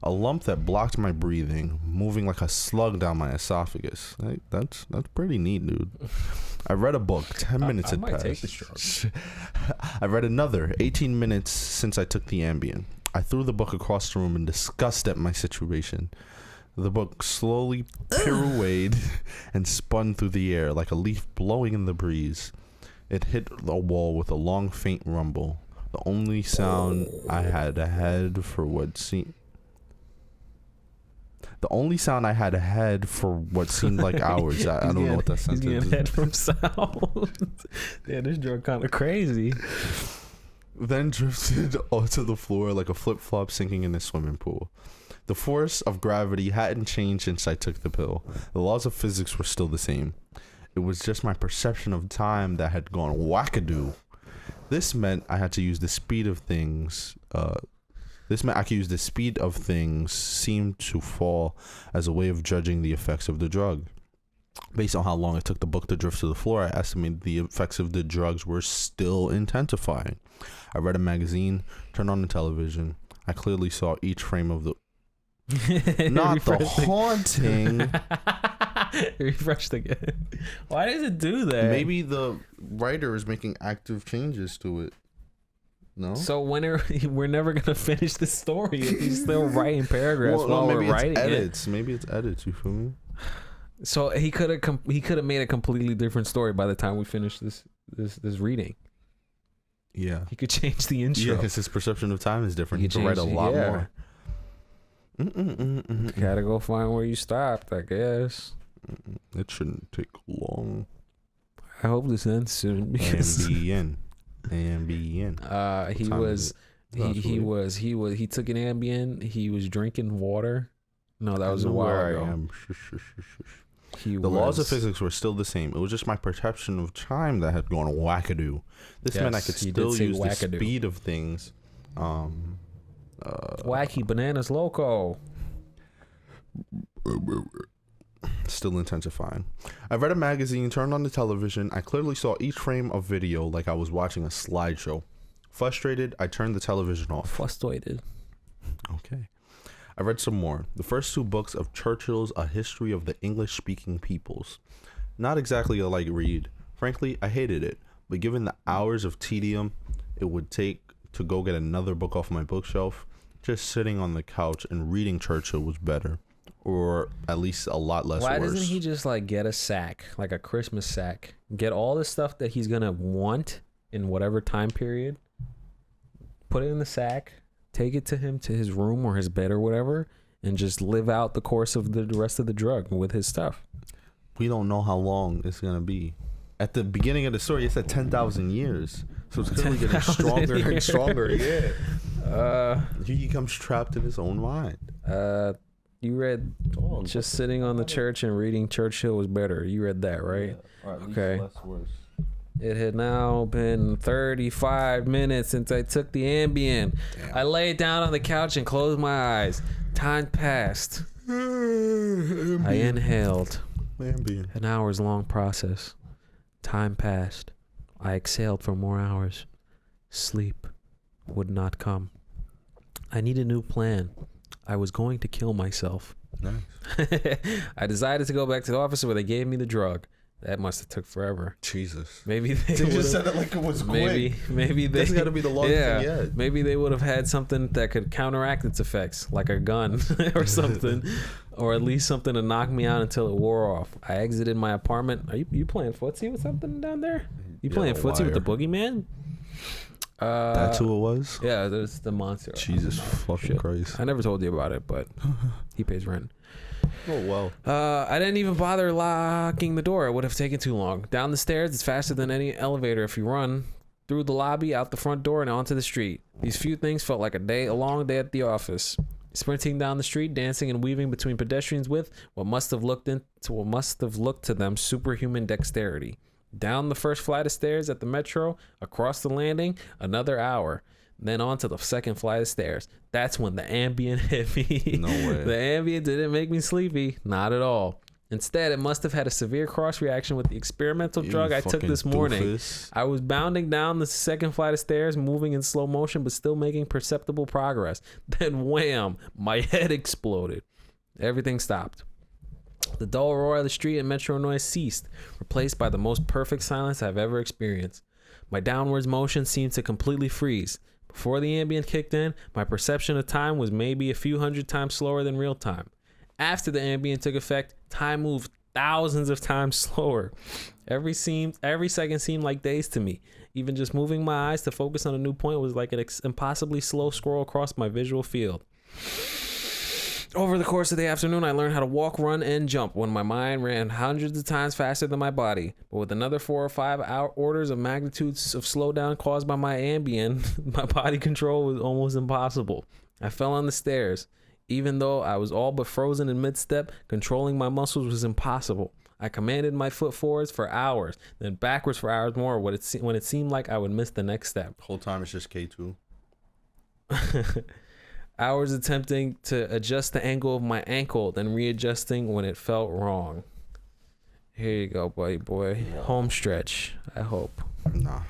A lump that blocked my breathing, moving like a slug down my esophagus. That's pretty neat, dude. I read a book. 10 minutes had might passed. take this drug. I read another. 18 minutes since I took the Ambien. I threw the book across the room in disgust at my situation. The book slowly pirouetted and spun through the air like a leaf blowing in the breeze. It hit the wall with a long, faint rumble. The only sound I had ahead for what seemed like hours. I don't know what that sentence He's is. getting head from sound. Yeah, this drug kind of crazy. Then drifted onto the floor like a flip-flop sinking in a swimming pool. The force of gravity hadn't changed since I took the pill. The laws of physics were still the same. It was just my perception of time that had gone wackadoo. This meant I had to use the speed of things. Seemed to fall as a way of judging the effects of the drug. Based on how long it took the book to drift to the floor, I estimated the effects of the drugs were still intensifying. I read a magazine, turned on the television. I clearly saw each frame of the... Not the haunting. Refreshed again. Why does it do that? Maybe the writer is making active changes to it. No? So we're never gonna finish the story if he's still writing paragraphs while we're writing edits. Maybe it's edits. You feel me? So he could have made a completely different story by the time we finish this reading. Yeah. He could change the intro. Yeah, because his perception of time is different. He could write a lot more. Gotta go find where you stopped, I guess. It shouldn't take long. I hope this ends soon because Ambien. he took an Ambien. He was drinking water. No, that was a while ago. The laws of physics were still the same. It was just my perception of time that had gone wackadoo. This meant I could still use the speed of things. Wacky bananas loco. Still intensifying. I read a magazine, turned on the television. I clearly saw each frame of video like I was watching a slideshow. Frustrated, I turned the television off. Frustrated. Okay. I read some more. The first 2 books of Churchill's A History of the English-Speaking Peoples. Not exactly a light read. Frankly, I hated it. But given the hours of tedium it would take to go get another book off my bookshelf, just sitting on the couch and reading Churchill was better, or at least a lot less Why worse. doesn't he just like get a sack, like a Christmas sack, get all the stuff that he's gonna want in whatever time period, put it in the sack, take it to him to his room or his bed or whatever, and just live out the course of the rest of the drug with his stuff? We don't know how long it's gonna be. At the beginning of the story, it said 10,000 years, so it's clearly getting stronger and stronger. Yeah. He becomes trapped in his own mind. You read just sitting on the church and reading Churchill was better. You read that, right? Yeah. Or at least Okay. less worse. It had now been 35 minutes since I took the Ambien. Damn. I laid down on the couch and closed my eyes. Time passed. I inhaled. Ambien. An hour's long process. Time passed. I exhaled for more hours. Sleep would not come. I need a new plan. I was going to kill myself. Nice. I decided to go back to the office where they gave me the drug. That must have took forever. Jesus. Maybe they They would've- just said it like it was quick. maybe they. That's gotta be the longest thing yet. Maybe they would have had something that could counteract its effects, like a gun or something, or at least something to knock me out until it wore off. I exited my apartment. Are you playing footsie with something down there? You Yeah, playing the footsie with the wire. boogeyman? That's who it was? Yeah, that's the monster. Jesus fucking Shit. Christ. I never told you about it, but he pays rent. Oh, well. I didn't even bother locking the door. It would have taken too long. Down the stairs, it's faster than any elevator if you run. Through the lobby, out the front door, and onto the street. These few things felt like a long day at the office. Sprinting down the street, dancing and weaving between pedestrians with what must have looked to them superhuman dexterity. Down the first flight of stairs at the metro, across the landing, another hour. Then on to the second flight of stairs. That's when the Ambien hit me. No way. The Ambien didn't make me sleepy. Not at all. Instead, it must have had a severe cross reaction with the experimental You drug I took fucking this morning. doofus. I was bounding down the second flight of stairs, moving in slow motion, but still making perceptible progress. Then wham, my head exploded. Everything stopped. The dull roar of the street and metro noise ceased, replaced by the most perfect silence I've ever experienced. My downwards motion seemed to completely freeze. Before the Ambien kicked in, my perception of time was maybe a few hundred times slower than real time. After the Ambien took effect, time moved thousands of times slower. Every second seemed like days to me. Even just moving my eyes to focus on a new point was like an impossibly slow scroll across my visual field. Over the course of the afternoon, I learned how to walk, run, and jump when my mind ran hundreds of times faster than my body. But with another 4 or 5 orders of magnitudes of slowdown caused by my Ambien, my body control was almost impossible. I fell on the stairs. Even though I was all but frozen in mid-step, controlling my muscles was impossible. I commanded my foot forwards for hours, then backwards for hours more when it seemed like I would miss the next step. Whole time it's just K2. Hours attempting to adjust the angle of my ankle, then readjusting when it felt wrong. Here you go, buddy boy. Home stretch, I hope. Nah.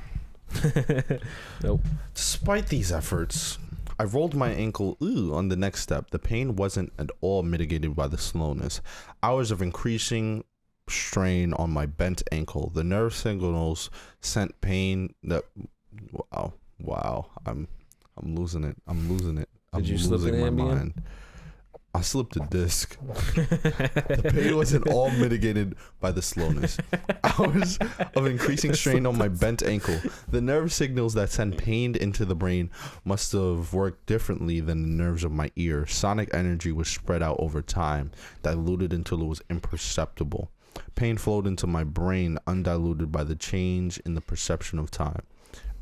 Nope. Despite these efforts, I rolled my ankle on the next step. The pain wasn't at all mitigated by the slowness. Hours of increasing strain on my bent ankle. The nerve signals sent pain that wow. I'm losing it. I'm Did you slip losing an my Ambien? mind. I slipped a disc. The pain wasn't all mitigated by the slowness. Hours of increasing strain on my bent ankle. The nerve signals that send pain into the brain must have worked differently than the nerves of my ear. Sonic energy was spread out over time, diluted until it was imperceptible. Pain flowed into my brain, undiluted by the change in the perception of time.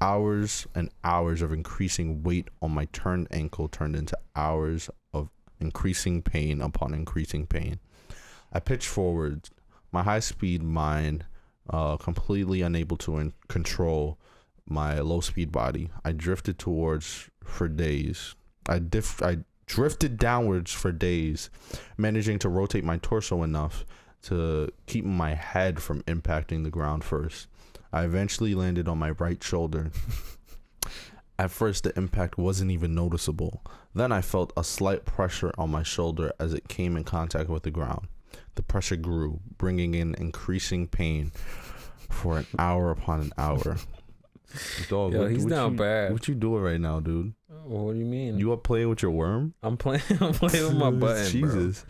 Hours and hours of increasing weight on my turned ankle turned into hours of increasing pain upon increasing pain. I pitched forward, my high-speed mind completely unable to control my low-speed body. I drifted towards for days. I drifted downwards for days, managing to rotate my torso enough to keep my head from impacting the ground first. I eventually landed on my right shoulder. At first, the impact wasn't even noticeable. Then I felt a slight pressure on my shoulder as it came in contact with the ground. The pressure grew, bringing in increasing pain for an hour upon an hour. Dog, Yo, he's down you, bad. What you doing right now, dude? What do you mean? You up playing with your worm? I'm playing with my button, Jesus.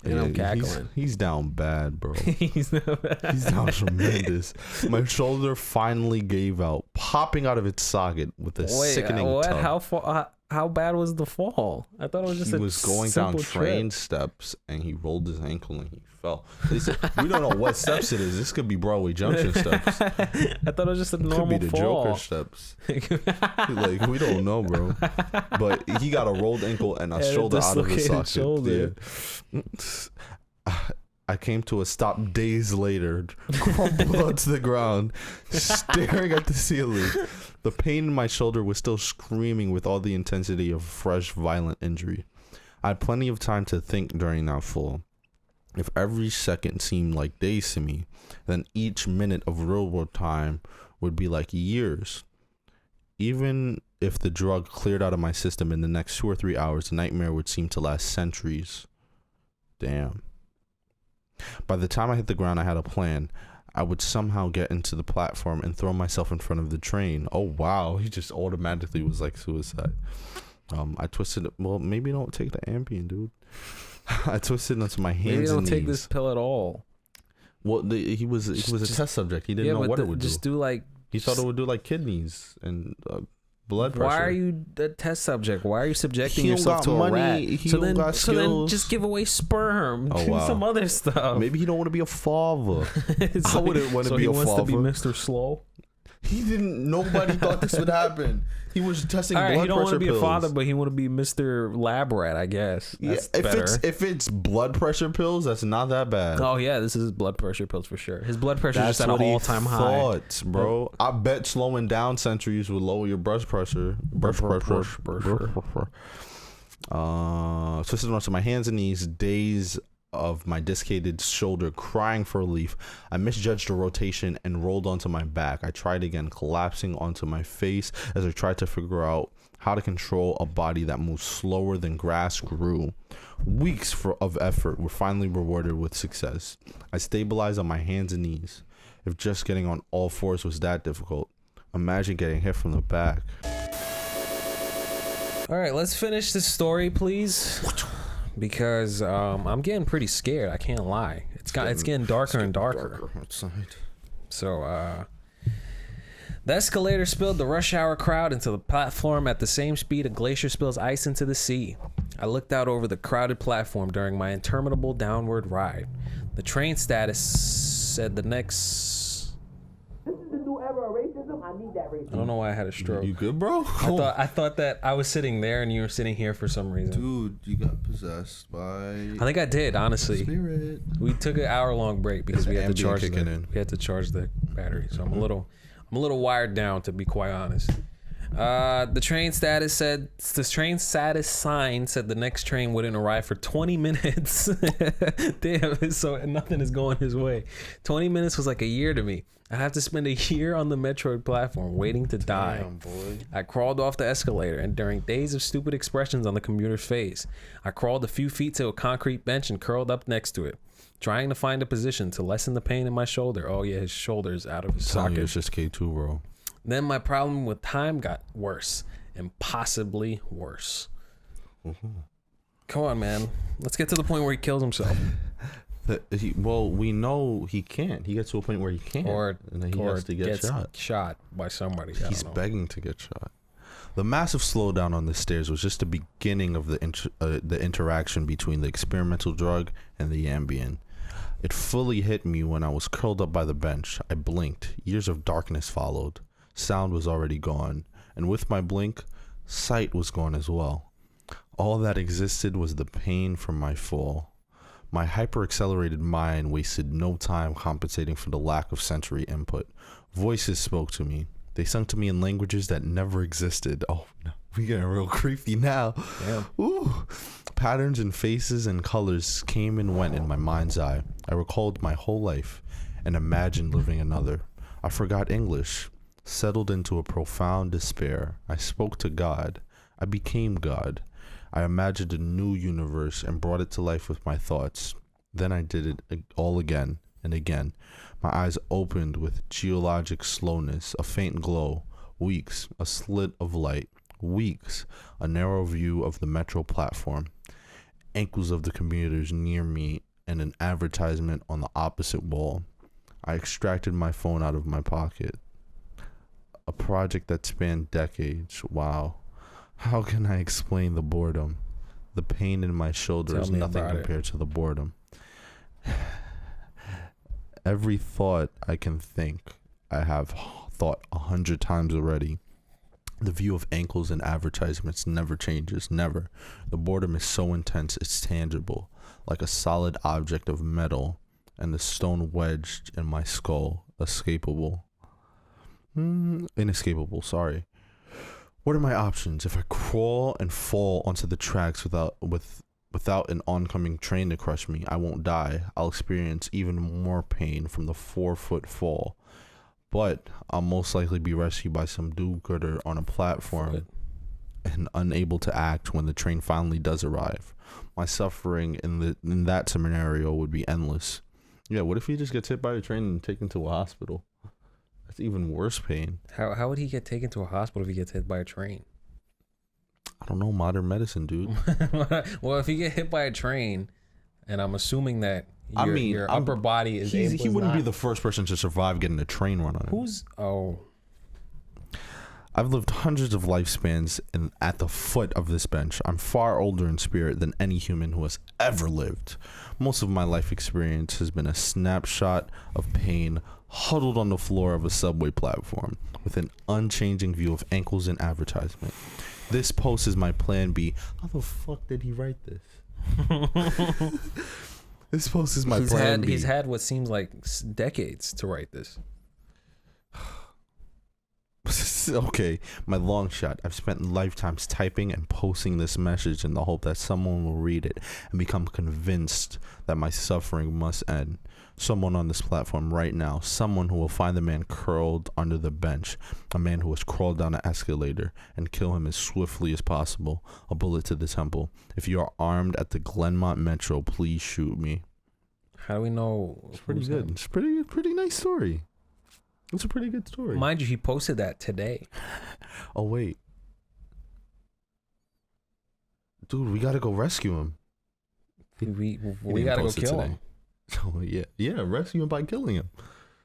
bro. And I'm cackling. He's down bad, bro. He's Down tremendous. My shoulder finally gave out, popping out of its socket with a sickening tug. How bad was the fall? I thought it was just he was going down train steps and he rolled his ankle and he fell. They said, we don't know what steps it is. This could be Broadway Junction steps. I thought it was just a normal could be the fall. Joker steps. Like, we don't know, bro. But he got a rolled ankle and a shoulder out of his socket. Shoulder. Yeah. I came to a stop days later, crumpled onto the ground, staring at the ceiling. The pain in my shoulder was still screaming with all the intensity of fresh, violent injury. I had plenty of time to think during that fall. If every second seemed like days to me, then each minute of real world time would be like years. Even if the drug cleared out of my system in the next 2 or 3 hours, the nightmare would seem to last centuries. Damn. By the time I hit the ground, I had a plan. I would somehow get into the platform and throw myself in front of the train. Oh, wow. He just automatically was like suicide. I twisted it. Well, maybe don't take the Ambien, dude. I twisted onto my hands and knees. Maybe don't take this pill at all. Well, he was a test subject. He didn't know what it would just do. do like... He thought it would do like kidneys and blood pressure. Why are you the test subject? Why are you subjecting He don't yourself got to money, a rat? he So don't got then skills. just give away sperm. Oh, Do wow. some other stuff. Maybe he don't want to be a father. So I wouldn't want to so be he a wants father. to be Mr. Slow. He didn't. Nobody thought this would happen. He was testing All right, blood he don't want pressure to be pills. a father, but he want to be Mr. Lab Rat, I guess. That's better. If it's blood pressure pills, that's not that bad. Oh yeah, this is blood pressure pills for sure. His blood pressure is That's just at what an he all-time high. thought, bro. I bet slowing down centuries would lower your blood pressure. Twisted onto my hands and knees, days of my dislocated shoulder, crying for relief. I misjudged the rotation and rolled onto my back. I tried again, collapsing onto my face as I tried to figure out how to control a body that moves slower than grass grew. Weeks of effort were finally rewarded with success. I stabilized on my hands and knees. If just getting on all fours was that difficult, imagine getting hit from the back. All right, let's finish this story, please. Because I'm getting pretty scared. I can't lie. It's getting darker and darker. Outside. So the escalator spilled the rush hour crowd into the platform at the same speed a glacier spills ice into the sea. I looked out over the crowded platform during my interminable downward ride. The train status said the next... This is the new era of racism. I need that racism. I don't know why I had a stroke. You good, bro? I thought that I was sitting there and you were sitting here for some reason. Dude, you got possessed by I think I did, honestly. spirit. We took an hour-long break because we had to Ambien charge kicking the in. we had to charge the battery. So I'm a little wired down, to be quite honest. The train status sign said the next train wouldn't arrive for 20 minutes. Damn, so nothing is going his way. 20 minutes was like a year to me. I have to spend a year on the Metroid platform waiting to die. Damn, boy. I crawled off the escalator, and during days of stupid expressions on the commuter's face, I crawled a few feet to a concrete bench and curled up next to it, trying to find a position to lessen the pain in my shoulder. Oh yeah, his shoulder's out of his Telling you, socket. it's just K2, bro. Then my problem with time got worse, and possibly worse. Come on, man. Let's get to the point where he kills himself. Well, we know he can't. He gets to a point where he can't, Or and then he has to get gets shot. by somebody. I He's don't know. begging to get shot. The massive slowdown on the stairs was just the beginning of the interaction between the experimental drug and the Ambien. It fully hit me when I was curled up by the bench. I blinked. Years of darkness followed. Sound was already gone, and with my blink, sight was gone as well. All that existed was the pain from my fall. My hyper-accelerated mind wasted no time compensating for the lack of sensory input. Voices spoke to me. They sung to me in languages that never existed. Oh, no, we getting real creepy now. Damn. Ooh. Patterns and faces and colors came and went in my mind's eye. I recalled my whole life and imagined living another. I forgot English, settled into a profound despair. I spoke to God. I became God. I imagined a new universe and brought it to life with my thoughts. Then I did it all again and again. My eyes opened with geologic slowness, a faint glow, weeks, a slit of light, Weeks, a narrow view of the metro platform, ankles of the commuters near me, and an advertisement on the opposite wall. I extracted my phone out of my pocket. A project that spanned decades. Wow. How can I explain the boredom? The pain in my shoulder is nothing compared to the boredom. Every thought I can think, I have thought 100 times already. The view of ankles and advertisements never changes, never. The boredom is so intense, it's tangible, like a solid object of metal, and the stone wedged in my skull, inescapable, sorry. What are my options? If I crawl and fall onto the tracks without an oncoming train to crush me, I won't die. I'll experience even more pain from the 4-foot fall. But I'll most likely be rescued by some do-gooder on a platform and unable to act when the train finally does arrive. My suffering in that scenario would be endless. Yeah, what if he just gets hit by a train and taken to a hospital? That's even worse pain. How would he get taken to a hospital if he gets hit by a train? I don't know, modern medicine, dude. Well, if you get hit by a train, and I'm assuming that your upper body is he wouldn't be the first person to survive getting a train run on him. I've lived hundreds of lifespans at the foot of this bench. I'm far older in spirit than any human who has ever lived. Most of my life experience has been a snapshot of pain huddled on the floor of a subway platform with an unchanging view of ankles and advertisement. This post is my plan B. How the fuck did he write this? This post is my plan B. He's had what seems like decades to write this. Okay, my long shot. I've spent lifetimes typing and posting this message in the hope that someone will read it and become convinced that my suffering must end. Someone on this platform right now, someone who will find the man curled under the bench, a man who has crawled down an escalator, and kill him as swiftly as possible. A bullet to the temple. If you are armed at the Glenmont Metro, please shoot me. How do we know? It's pretty good. Him? It's pretty nice story. It's a pretty good story. Mind you, he posted that today. Oh, wait. Dude, we gotta go rescue him. We gotta go kill him. Oh, yeah, rescue him by killing him.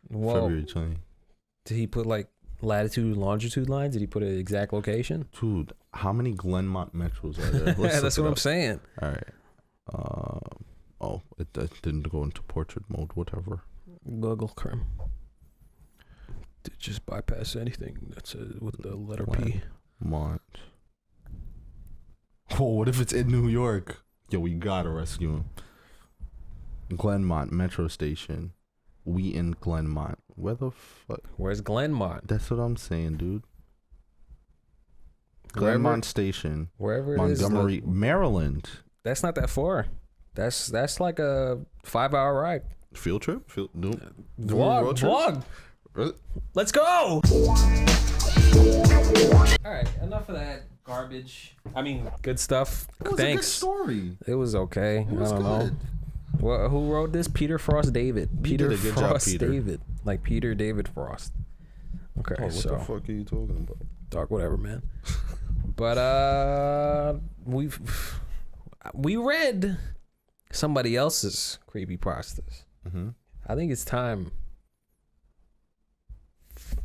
Whoa. February 20. Did he put like latitude and longitude lines? Did he put an exact location? Dude, how many Glenmont Metros are there? That's what I'm saying. All right. It didn't go into portrait mode, whatever. Google Chrome. Did just bypass anything that's with the letter P. Mont. Oh, what if it's in New York? Yo, we gotta rescue him. Glenmont Metro Station. We in Glenmont. Where the fuck? Where's Glenmont? That's what I'm saying, dude. Glenmont Station. Wherever it Montgomery, is. Maryland. That's not that far. That's like a 5-hour ride. Field trip? Vlog. Let's go! Alright, enough of that garbage. I mean, good stuff. It was a good story. It was okay. It was I don't know. Well, who wrote this? Peter Frost David. Peter did a good Frost job, Peter. David. Like Peter David Frost. Okay, What so the fuck are you talking about? dog, whatever, man. But we read somebody else's creepypastas. Mm-hmm. I think it's time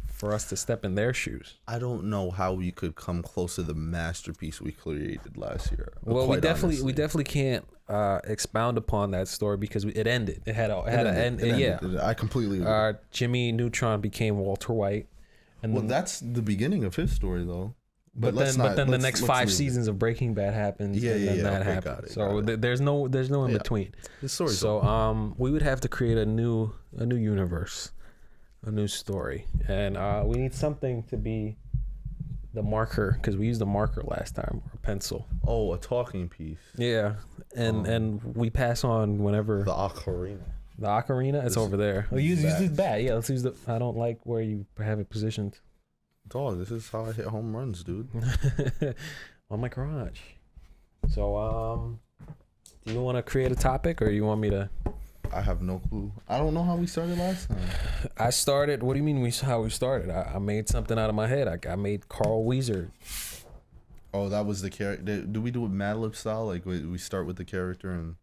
for us to step in their shoes. I don't know how we could come close to the masterpiece we created last year. Well, we definitely can't expound upon that story because it ended. It had an end. Yeah, I completely agree. Jimmy Neutron became Walter White, and Well, that's the beginning of his story, though. But then the next 5 seasons of Breaking Bad happens. Yeah, and then that okay, happens. got it. There's no in between. His story. So we would have to create a new universe, a new story, and we need something to be the marker because we used a marker last time or a pencil. Oh, a talking piece. Yeah, and we pass on whenever The ocarina. the ocarina. It's over there. We'll use this bat. Yeah, let's use the. I don't like where you have it positioned. Dog, this is how I hit home runs, dude. On my garage. So do you want to create a topic or you want me to? I have no clue. I don't know how we started last time. I started. What do you mean how we started? I made something out of my head. I made Carl Weezer Oh, that was the character. Do we do it Mad Lib style? Like we start with the character and.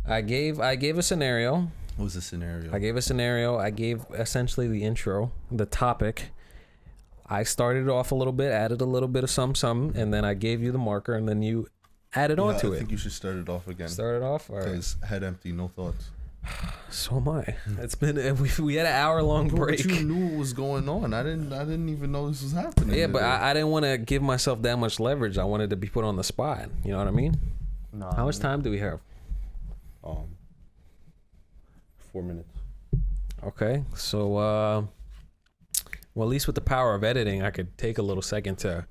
I gave a scenario. What was the scenario? I gave a scenario. I gave essentially the intro, the topic. I started off a little bit, added a little bit of some, and then I gave you the marker, and then you added onto it. I think you should start it off again. Start it off? All right. Because head empty, no thoughts. So am I. It's been we had an hour-long break. But you knew what was going on. I didn't even know this was happening. Yeah, but I didn't want to give myself that much leverage. I wanted to be put on the spot. You know what I mean? Nah, How much time do we have? 4 minutes. Okay, so well, at least with the power of editing, I could take a little second to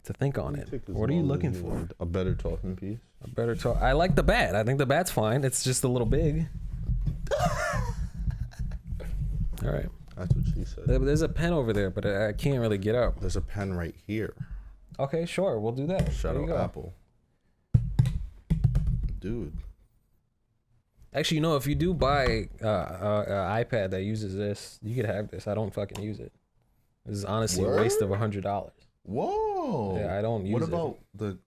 think on it. What are you looking for? A better talking piece. A better talk. I like the bat. I think the bat's fine. It's just a little big. All right. That's what she said. There's a pen over there, but I can't really get up. There's a pen right here. Okay, sure. We'll do that. Shout There you out go. Apple. Dude. Actually, you know, if you do buy an iPad that uses this, you could have this. I don't fucking use it. This is honestly a waste of $100. Whoa. Yeah, I don't use it. What about the...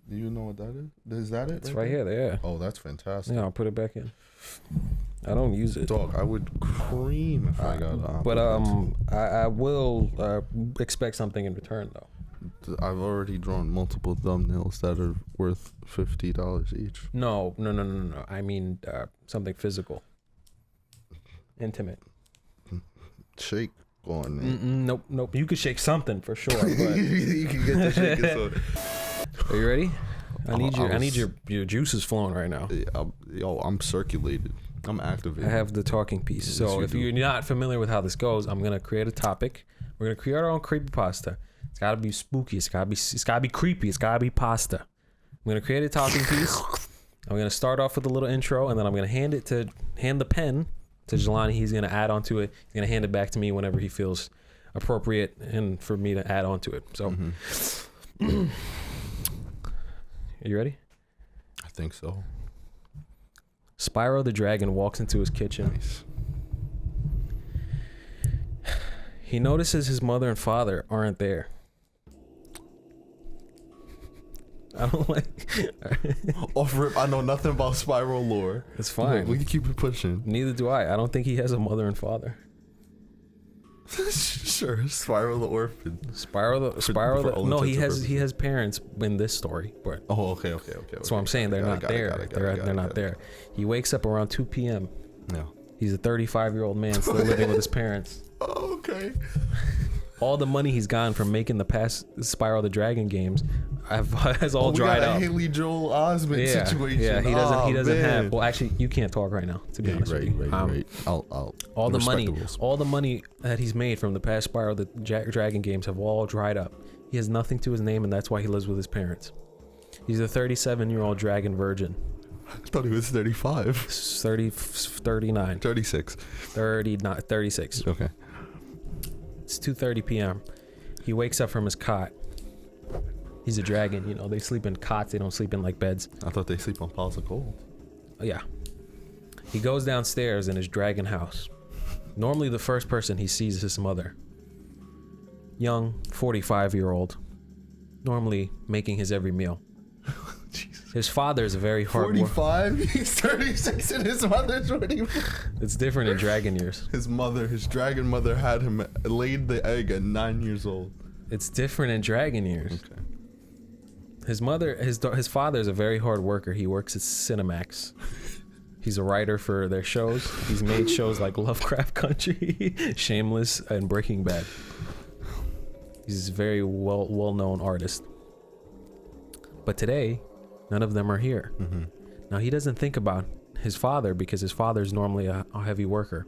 Do you know what that is? Is that it? It's right here. Yeah. Oh, that's fantastic. Yeah, I'll put it back in. I don't use it. Dog, I would cream if I got an But Apple I will expect something in return though. I've already drawn multiple thumbnails that are worth $50 each. No. I mean something physical, intimate. Shake on it. Nope. You could shake something for sure. But You can get the shake. are you ready? I need your juices flowing right now. I'm circulated. I'm activated. I have the talking piece. Yes, So you if do. you're not familiar with how this goes, I'm gonna create a topic. We're gonna create our own creepypasta. It's gotta be spooky. It's gotta be creepy. It's gotta be pasta. I'm gonna create a talking piece. I'm gonna start off with a little intro, and then I'm gonna hand the pen to Jelani. He's gonna add onto it. He's gonna hand it back to me whenever he feels appropriate and for me to add onto it. So, are you ready? I think so. Spyro the Dragon walks into his kitchen. Nice. He notices his mother and father aren't there. I don't like... Off rip, I know nothing about Spyro lore. It's fine. We can keep it pushing. Neither do I. I don't think he has a mother and father. Sure, Spyro the orphan. No, he has parents in this story, but Oh, okay. that's what I'm saying. They're not there. They're not there. He wakes up around 2 p.m. Yeah. He's a 35-year-old man still living with his parents. Oh, okay. All the money he's gotten from making the past Spyro the Dragon games has all dried we got up. a Haley Joel Osment situation. Yeah, he doesn't man. have. Well, actually, you can't talk right now. To be honest with you, Right. I'll all the respect money, rules. all the money that he's made from the past Spyro the Dragon games have all dried up. He has nothing to his name, and that's why he lives with his parents. He's a 37-year-old dragon virgin. I thought he was 35. 39. 36. 36. Okay. It's 2:30 p.m. He wakes up from his cot. He's a dragon, you know. They sleep in cots. They don't sleep in like beds. I thought they sleep on piles of gold. Yeah. He goes downstairs in his dragon house. Normally, the first person he sees is his mother. Young, 45-year-old. Normally making his every meal. His father is a very hard worker. 45? He's 36 and his mother's 25. It's different in dragon years. His dragon mother had him laid the egg at 9 years old. It's different in dragon years. Okay. His father is a very hard worker. He works at Cinemax. He's a writer for their shows. He's made shows like Lovecraft Country, Shameless, and Breaking Bad. He's a very well-known artist. But today, none of them are here. Mm-hmm. Now, he doesn't think about his father because his father's normally a heavy worker,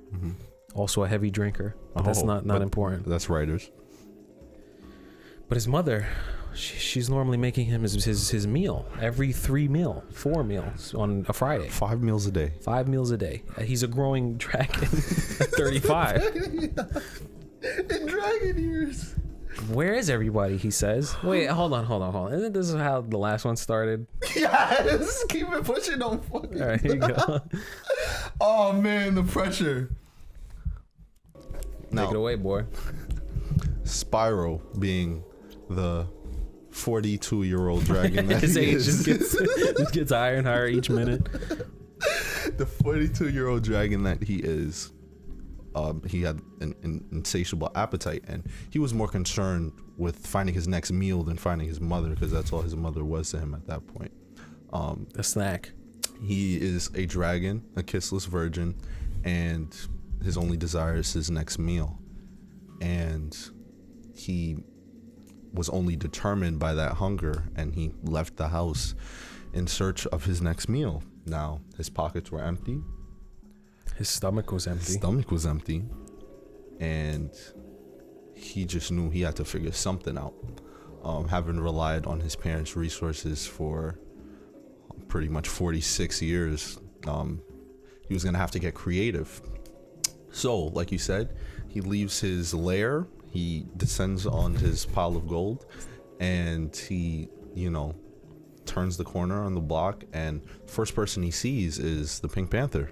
also a heavy drinker. But that's not important. That's writers. But his mother, she's normally making him his meal every 4 meals on a Friday. 5 meals a day. 5 meals a day. He's a growing dragon at 35. In dragon years. Where is everybody? He says. Wait, hold on. Isn't this how the last one started? Yes. Keep it pushing on fucking. All right, here you go. Oh man, the pressure. Take it away, boy. Spyro being the 42-year-old dragon that His he age is. just gets higher and higher each minute. The 42-year-old dragon that he is, he had an insatiable appetite, and he was more concerned with finding his next meal than finding his mother, because that's all his mother was to him at that point. A snack. He is a dragon, a kissless virgin, and his only desire is his next meal. And he was only determined by that hunger, and he left the house in search of his next meal. Now, his pockets were empty. His stomach was empty. His stomach was empty. And he just knew he had to figure something out. Having relied on his parents' resources for pretty much 46 years, he was gonna have to get creative. So, like you said, he leaves his lair, he descends on his pile of gold, and he, turns the corner on the block, and first person he sees is the Pink Panther.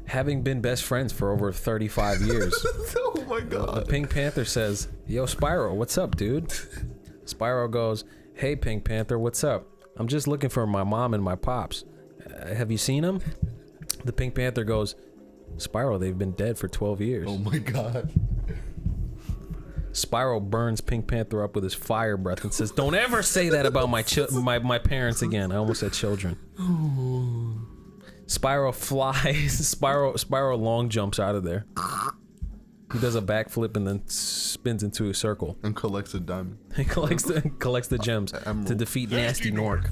Having been best friends for over 35 years, Oh my god. the Pink Panther says, "Yo, Spyro, what's up, dude?" Spyro goes, "Hey, Pink Panther, what's up? I'm just looking for my mom and my pops. Have you seen them?" The Pink Panther goes, "Spyro, they've been dead for 12 years." Oh my god. Spyro burns Pink Panther up with his fire breath and says, "Don't ever say that about my parents again." I almost said children. Spyro flies. Spyro long jumps out of there. He does a backflip and then spins into a circle. And collects a diamond. He collects the gems to defeat Nasty Nork.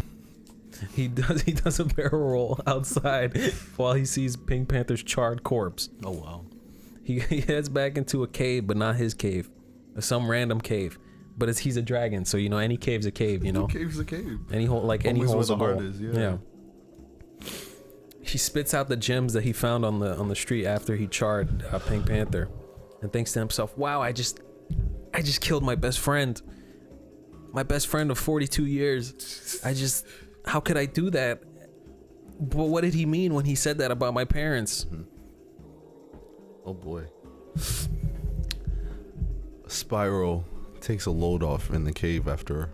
He does a barrel roll outside while he sees Pink Panther's charred corpse. Oh wow. He heads back into a cave, but not his cave, some random cave. But he's a dragon, so any cave's a cave, Cave's a cave. Any hole, like any Always where hole's the a heart hole. is, yeah. He spits out the gems that he found on the street after he charred Pink Panther, and thinks to himself, "Wow, I just killed my best friend of 42 years. How could I do that? But what did he mean when he said that about my parents?" Oh boy. Spyro takes a load off in the cave after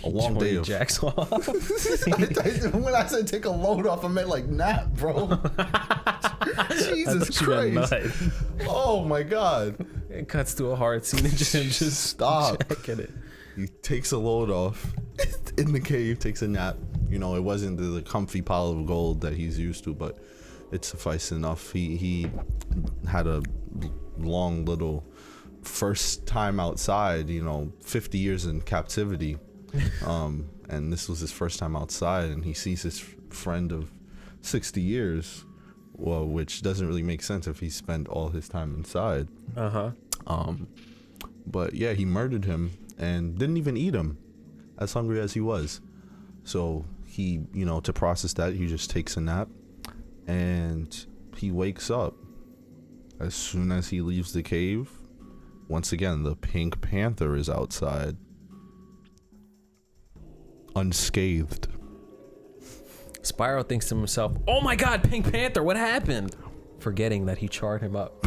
a long day of jacks off. When I said take a load off, I meant like nap, bro. Jesus Christ. Oh my god. It cuts to a hard scene and just Stop. checking it. He takes a load off in the cave, takes a nap. It wasn't the comfy pile of gold that he's used to, but it sufficed enough. He had a long little first time outside, 50 years in captivity. And this was his first time outside, and he sees his friend of 60 years, well, which doesn't really make sense if he spent all his time inside. But yeah, he murdered him and didn't even eat him, as hungry as he was. So he, to process that, he just takes a nap, and he wakes up. As soon as he leaves the cave, once again, the Pink Panther is outside, unscathed. Spyro thinks to himself, "Oh my god, Pink Panther, what happened?" Forgetting that he charred him up.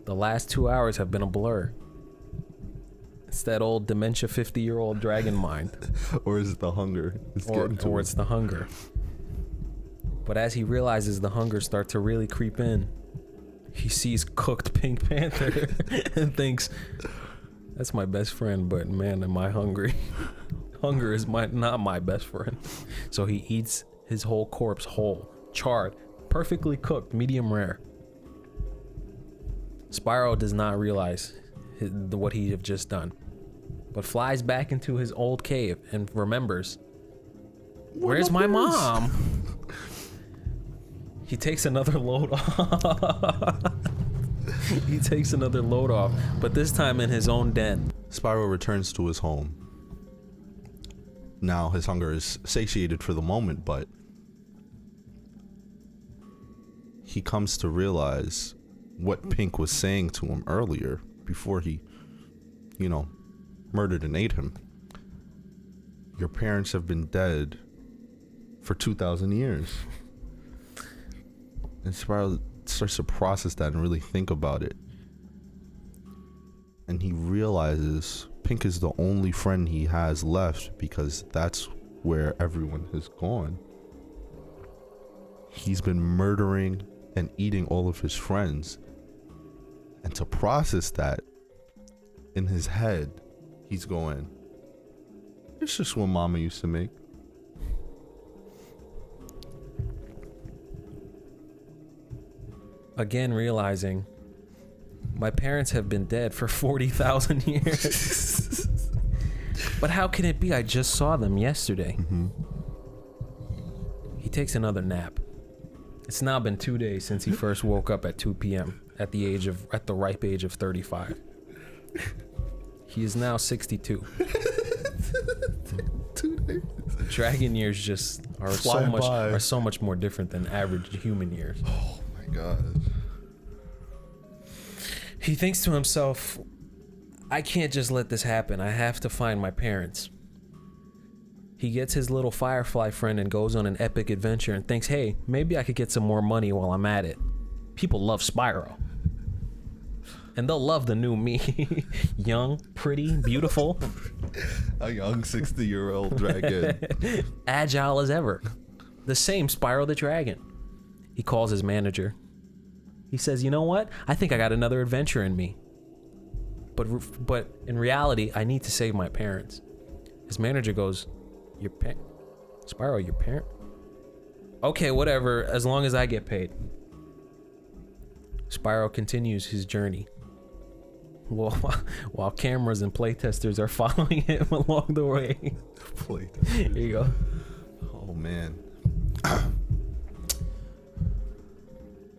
The last 2 hours have been a blur. It's that old dementia 50-year-old dragon mind. Or is it the hunger? Or it's the hunger. But as he realizes the hunger starts to really creep in, he sees cooked Pink Panther and thinks, "That's my best friend, but man, am I hungry." Hunger is not my best friend. So he eats his whole corpse whole, charred, perfectly cooked, medium rare. Spyro does not realize what he have just done, but flies back into his old cave and remembers, "Where's my mom?" He takes another load off. He takes another load off, but this time in his own den. Spyro returns to his home. Now his hunger is satiated for the moment, but he comes to realize what Pink was saying to him earlier before he, murdered and ate him. Your parents have been dead for 2,000 years. And Spyro starts to process that and really think about it. and he realizes Pink is the only friend he has left because that's where everyone has gone. He's been murdering and eating all of his friends. And to process that, in his head, he's going, it's just what Mama used to make. Again, realizing my parents have been dead for 40,000 years. But how can it be? I just saw them yesterday. Mm-hmm. He takes another nap. It's now been 2 days since he first woke up at 2 p.m. at the ripe age of 35. He is now 62. 2 days. Dragon years just are so much more different than average human years. Oh my god. He thinks to himself, I can't just let this happen. I have to find my parents. He gets his little firefly friend and goes on an epic adventure and thinks, hey, maybe I could get some more money while I'm at it. People love Spyro. And they'll love the new me. Young, pretty, beautiful. A young 60-year-old dragon. Agile as ever. The same Spyro the Dragon. He calls his manager. He says, you know what? I think I got another adventure in me. But in reality, I need to save my parents. His manager goes, Spyro, your parent? Okay, whatever, as long as I get paid. Spyro continues his journey. While cameras and playtesters are following him along the way. Here you go. Oh man.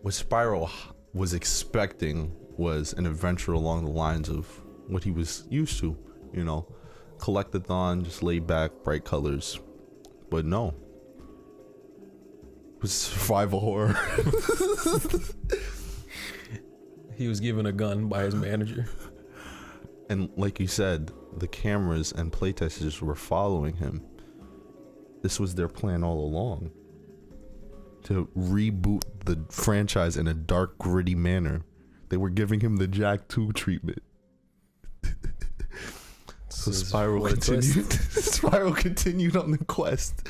What Spyro was expecting was an adventure along the lines of what he was used to, you know, collectathon, just laid back, bright colors. But no. It was survival horror. He was given a gun by his manager. And like you said, the cameras and playtesters were following him. This was their plan all along. To reboot the franchise in a dark, gritty manner. They were giving him the Jack 2 treatment. So Spyro continued on the quest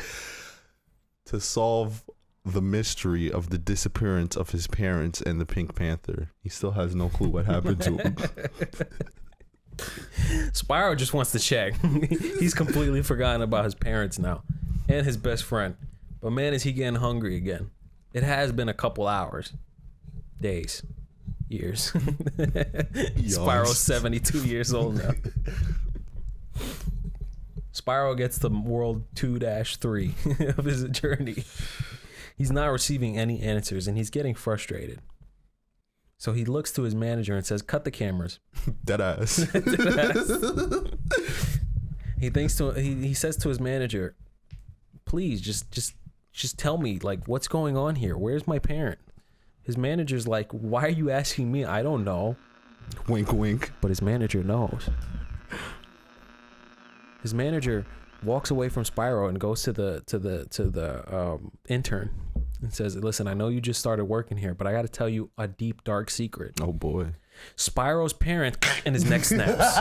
to solve the mystery of the disappearance of his parents and the Pink Panther. He still has no clue what happened to him. Spyro just wants to check. He's completely forgotten about his parents now and his best friend. But man, is he getting hungry again. It has been a couple hours, days, years. Spyro's 72 years old now. Spyro gets to world 2-3 of his journey. He's not receiving any answers and he's getting frustrated. So he looks to his manager and says, cut the cameras. Deadass. He says to his manager, please just tell me, like, what's going on here? Where's my parent? His manager's like, why are you asking me? I don't know. Wink, wink. But his manager knows. His manager walks away from Spyro and goes to the intern and says, listen, I know you just started working here, but I got to tell you a deep, dark secret. Oh boy. Spyro's parent and his neck snaps.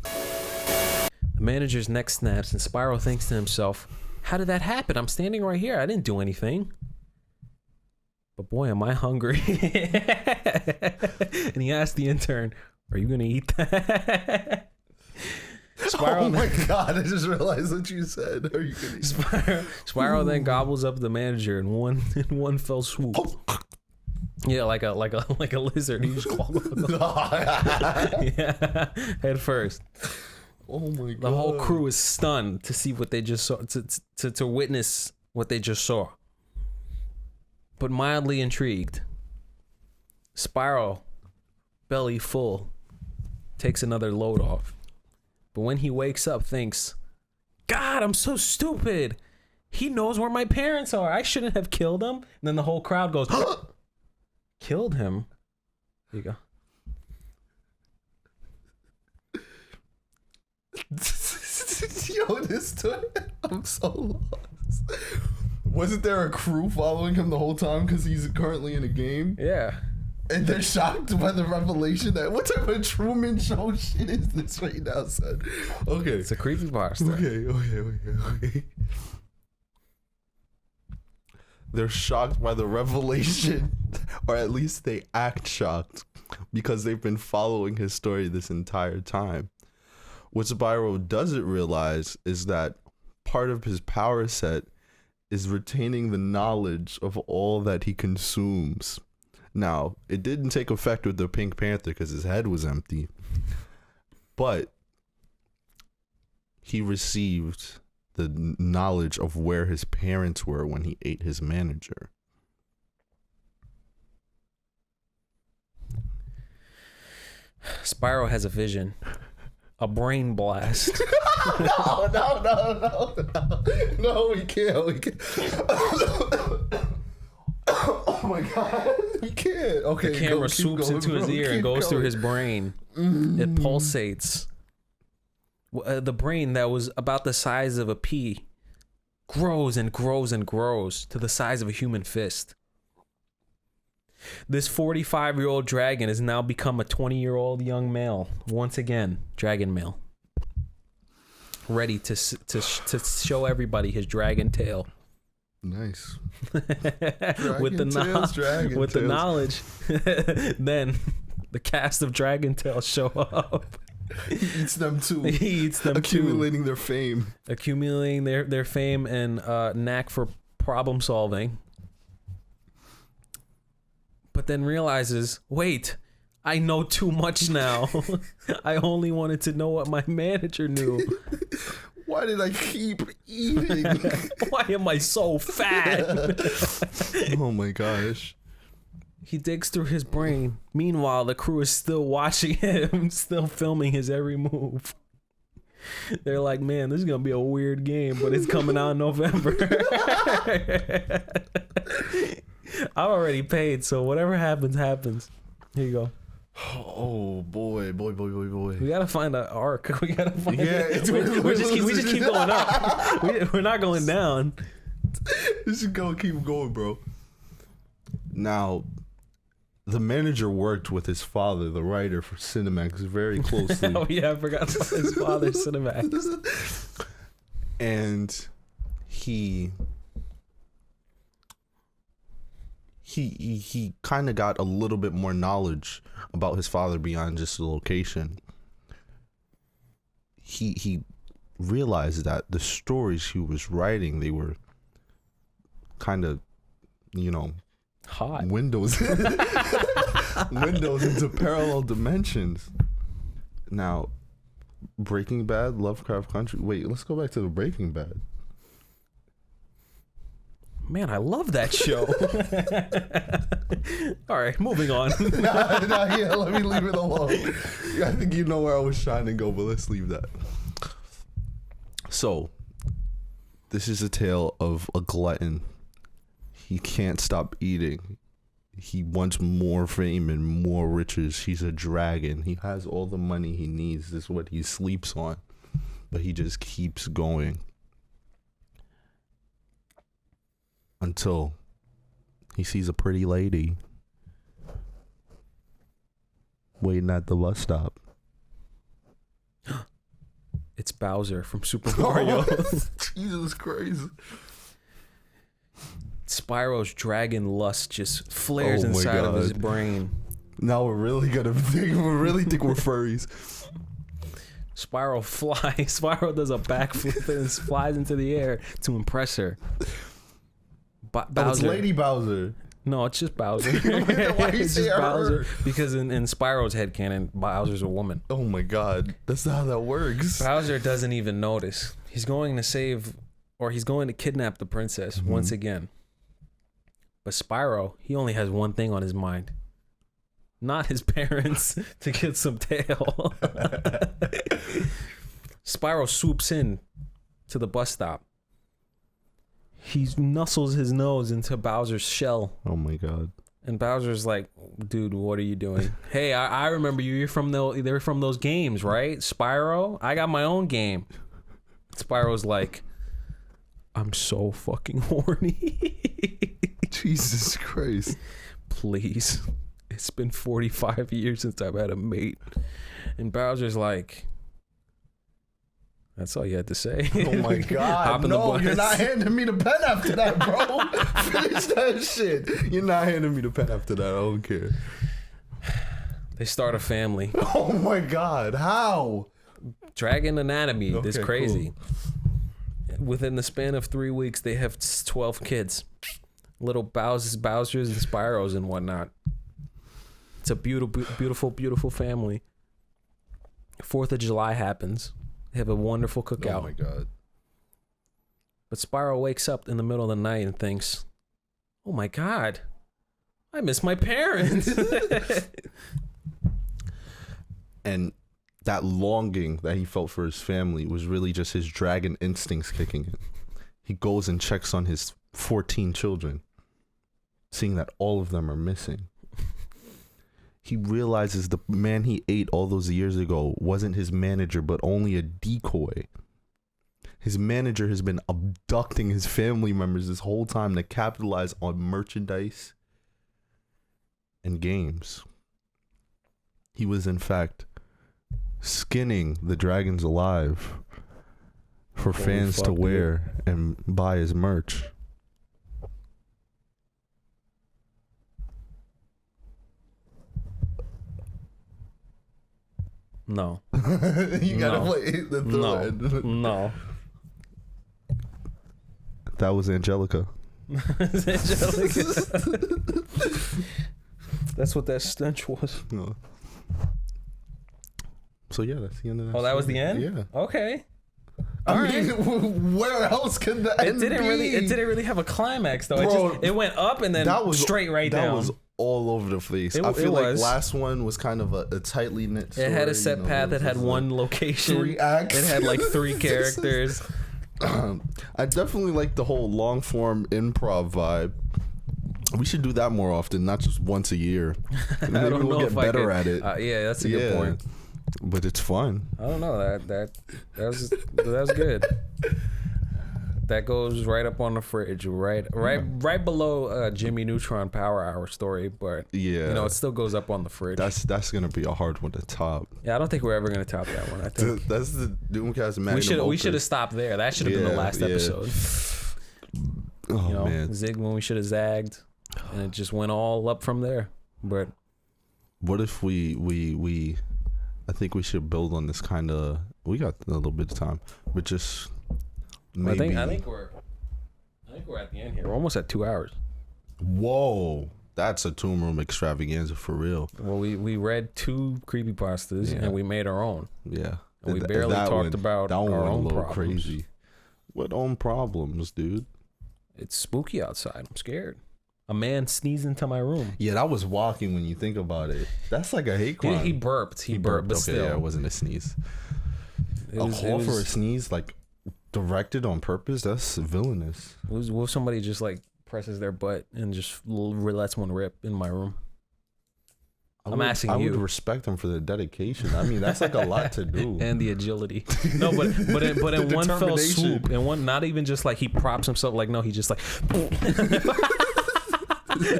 The manager's neck snaps and Spyro thinks to himself, how did that happen? I'm standing right here. I didn't do anything. But boy, am I hungry. And he asked the intern, are you going to eat that? Spyro, oh my god, I just realized what you said. Are you kidding? Spyro then gobbles up the manager in one fell swoop. Yeah, like a lizard. He just yeah, head first. Oh my god. The whole crew is stunned to see what they just saw, to witness what they just saw. But mildly intrigued. Spyro, belly full, takes another load off. But when he wakes up, thinks, God, I'm so stupid. He knows where my parents are. I shouldn't have killed him. And then the whole crowd goes, killed him? Here you go. Yo, this story, I'm so lost. Wasn't there a crew following him the whole time because he's currently in a game? Yeah. And they're shocked by the revelation that what type of Truman Show shit is this right now, son? Okay. It's a creepypasta. Okay. They're shocked by the revelation, or at least they act shocked, because they've been following his story this entire time. What Spyro doesn't realize is that part of his power set is retaining the knowledge of all that he consumes. Now, it didn't take effect with the Pink Panther because his head was empty, but he received the knowledge of where his parents were when he ate his manager. Spyro has a vision. A brain blast. No, we can't. Oh my god, we can't. Okay, The camera swoops into his ear and goes through his brain. It pulsates. The brain that was about the size of a pea grows and grows and grows to the size of a human fist. This 45-year-old dragon has now become a 20-year-old young male. Once again, dragon male. Ready to show everybody his dragon tail. Nice. With the knowledge, then the cast of Dragon Tales show up. He eats them too. Accumulating their fame. Accumulating their fame and knack for problem solving. But then realizes, wait, I know too much now. I only wanted to know what my manager knew. Why did I keep eating? Why am I so fat? Oh my gosh. He digs through his brain. Meanwhile, the crew is still watching him, still filming his every move. They're like, man, this is going to be a weird game, but it's coming out in November. I'm already paid, so whatever happens, happens. Here you go. Oh boy. We gotta find an arc. We gotta find. Yeah, we just keep going up. We're not going down. This should keep going, bro. Now, the manager worked with his father, the writer for Cinemax, very closely. Oh yeah, I forgot his father, Cinemax. And he kind of got a little bit more knowledge about his father beyond just the location. He realized that the stories he was writing, they were kind of, hot windows into parallel dimensions. Now, Breaking Bad, Lovecraft Country. Wait, let's go back to the Breaking Bad. Man, I love that show. All right, moving on. Yeah, let me leave it alone. I think you know where I was trying to go, but let's leave that. So, this is a tale of a glutton. He can't stop eating. He wants more fame and more riches. He's a dragon. He has all the money he needs. This is what he sleeps on. But he just keeps going. Until he sees a pretty lady waiting at the bus stop. It's Bowser from Super Mario. Jesus Christ. Spyro's dragon lust just flares inside of his brain. Now we're really gonna think we're furries. Spyro flies. Spyro does a backflip and flies into the air to impress her. Bowser. It's Lady Bowser. No, it's just Bowser. Why you It's say just Bowser her? Because in Spyro's headcanon, Bowser's a woman. Oh my god, that's not how that works. Bowser doesn't even notice. He's going to kidnap the princess once again. But Spyro, he only has one thing on his mind. Not his parents to get some tail. Spyro swoops in to the bus stop. He nuzzles his nose into Bowser's shell. Oh my god. And Bowser's like, dude, what are you doing? Hey, I remember you. You're from those games, right? Spyro? I got my own game. Spyro's like, I'm so fucking horny. Jesus Christ. Please. it's been 45 years since I've had a mate. And Bowser's like, that's all you had to say. Oh my Hop God. in the No, bus. you're not handing me the pen after that, bro. Finish that shit. You're not handing me the pen after that. I don't care. They start a family. Oh my God. How? Dragon anatomy. It's Okay, crazy. Within the span of 3 weeks, they have 12 kids. Little Bowsers and Spyros and whatnot. It's a beautiful family. 4th of July happens. They have a wonderful cookout. Oh my God. But Spyro wakes up in the middle of the night and thinks, oh my God, I miss my parents. And that longing that he felt for his family was really just his dragon instincts kicking in. He goes and checks on his 14 children, seeing that all of them are missing. He realizes the man he ate all those years ago wasn't his manager, but only a decoy. His manager has been abducting his family members this whole time to capitalize on merchandise and games. He was, in fact, skinning the dragons alive for fans to wear and buy his merch. No. You gotta No. play the thread. No. That was Angelica. That's what that stench was. No. So yeah, that's the end of that. Oh, that was the story. end? Yeah. Okay. I mean, where else could the end be? It didn't really have a climax though. Bro, it went up and then that was straight right that down. was all over the place. It I feel like was. last one was kind of a tightly knit story. It had a set path. It had one location. 3 acts. It had like 3 characters. I definitely like the whole long form improv vibe. We should do that more often, not just once a year. Maybe I don't we'll know get if I better could- at it. Yeah, that's a good point. But it's fun. I don't know that was good. That goes right up on the fridge, right below Jimmy Neutron Power Hour story, but Yeah. it still goes up on the fridge. That's gonna be a hard one to top. Yeah, I don't think we're ever gonna top that one. I think That's the Doomcast magnum we should have opus. stopped there. That should have been the Yeah, last yeah. episode. Oh man. Zig when we should have zagged, and it just went all up from there. But What if we I think we should build on this kind of. We got a little bit of time, but just maybe. I think we're at the end here. We're almost at 2 hours. Whoa, that's a Tomb Room extravaganza for real. Well, we read 2 creepypastas and we made our own. Yeah, And we barely talked about that one our went own a little problems. crazy. What own problems, dude? It's spooky outside. I'm scared. A man sneezed into my room. Yeah, that was walking when you think about it. That's like a hate crime. He burped. He burped, but Okay, still. yeah, it wasn't a sneeze. It A was, call it for a was, sneeze, like directed on purpose. That's villainous. what if somebody just like presses their butt and just lets one rip in my room? I'm asking I you. would respect him for the dedication. I mean, that's like a lot to do. And the agility. No, but in one fell determination. swoop, and one not even just like he props himself. Like no, he just like.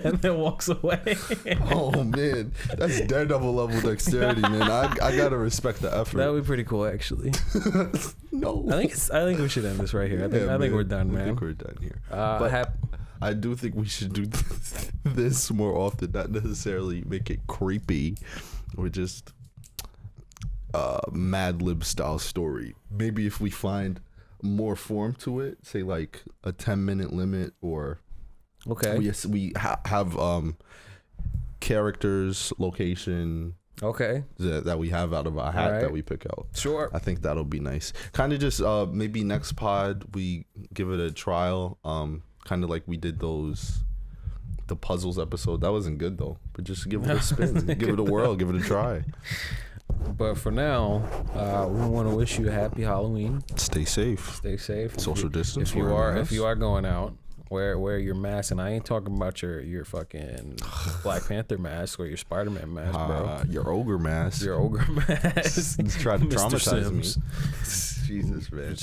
And then walks away. Oh man, that's Daredevil level dexterity, man. I gotta respect the effort. That would be pretty cool, actually. No, I think we should end this right here. I think we're done, man. I think we're done here. But I do think we should do this more often, not necessarily make it creepy, or just Mad Lib style story. Maybe if we find more form to it, say like a 10-minute limit, or okay, we have characters, location okay, that we have out of a hat Right. that we pick out. sure. I think that'll be nice. Kind of just maybe next pod we give it a trial. Kind of like we did the puzzles episode. That wasn't good though, but just give it a spin, give it a whirl, give it a try. But for now, we want to wish you a happy Halloween. Stay safe. Stay safe. Social distance. If you wear a are mask. going out, wear your mask. And I ain't talking about your fucking Black Panther mask or your Spider-Man mask, bro. Your ogre mask. Your ogre mask. Try to Mr. traumatize Sims. me. Jesus, man.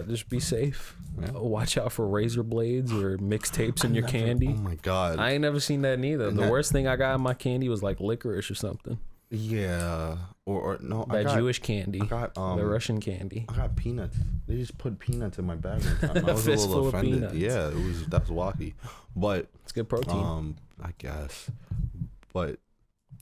Just be safe. Yeah. Watch out for razor blades or mixtapes in your candy. Oh my god. I ain't never seen that neither. The that- worst thing I got in my candy was like licorice or something. Yeah. Or no. That Jewish candy. I got the Russian candy. I got peanuts. They just put peanuts in my bag one time. I was a Fistful little of offended. peanuts. Yeah, that's wacky. But It's good protein. I guess. But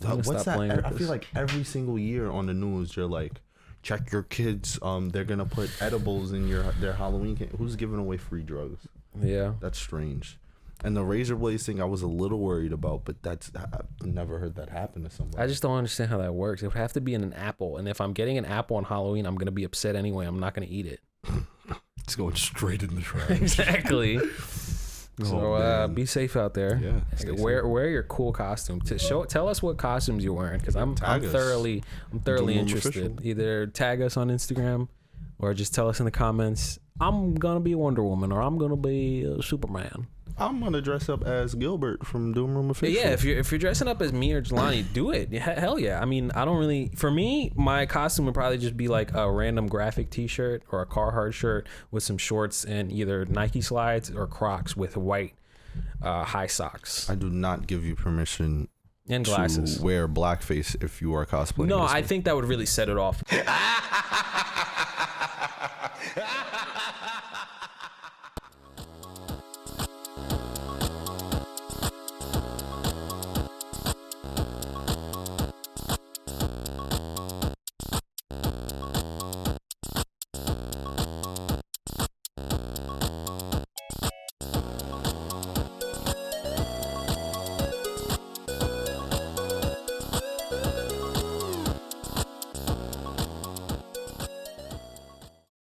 I'm gonna what's stop playing that? with I this. feel like every single year on the news, you're like, check your kids. They're gonna put edibles in their Halloween candy. Who's giving away free drugs? Yeah. That's strange. And the razor blades thing, I was a little worried about, but I've never heard that happen to somebody. I just don't understand how that works. It would have to be in an apple, and if I'm getting an apple on Halloween, I'm gonna be upset anyway. I'm not gonna eat it. It's going straight in the trash. Exactly. So man. be safe out there. Yeah, stay Wear your cool costume. Tell us what costumes you're wearing, because I'm Tag us. thoroughly DOOMROOM interested. official. Either tag us on Instagram, or just tell us in the comments. I'm gonna be Wonder Woman, or I'm gonna be Superman. I'm gonna dress up as Gilbert from DOOMROOM official. Yeah, if you're dressing up as me or Jelani, do it. Hell yeah. I mean, I don't really. For me, my costume would probably just be like a random graphic T-shirt or a Carhartt shirt with some shorts and either Nike slides or Crocs with white high socks I do not give you permission and glasses. to wear blackface if you are cosplaying. No, this I one. think that would really set it off.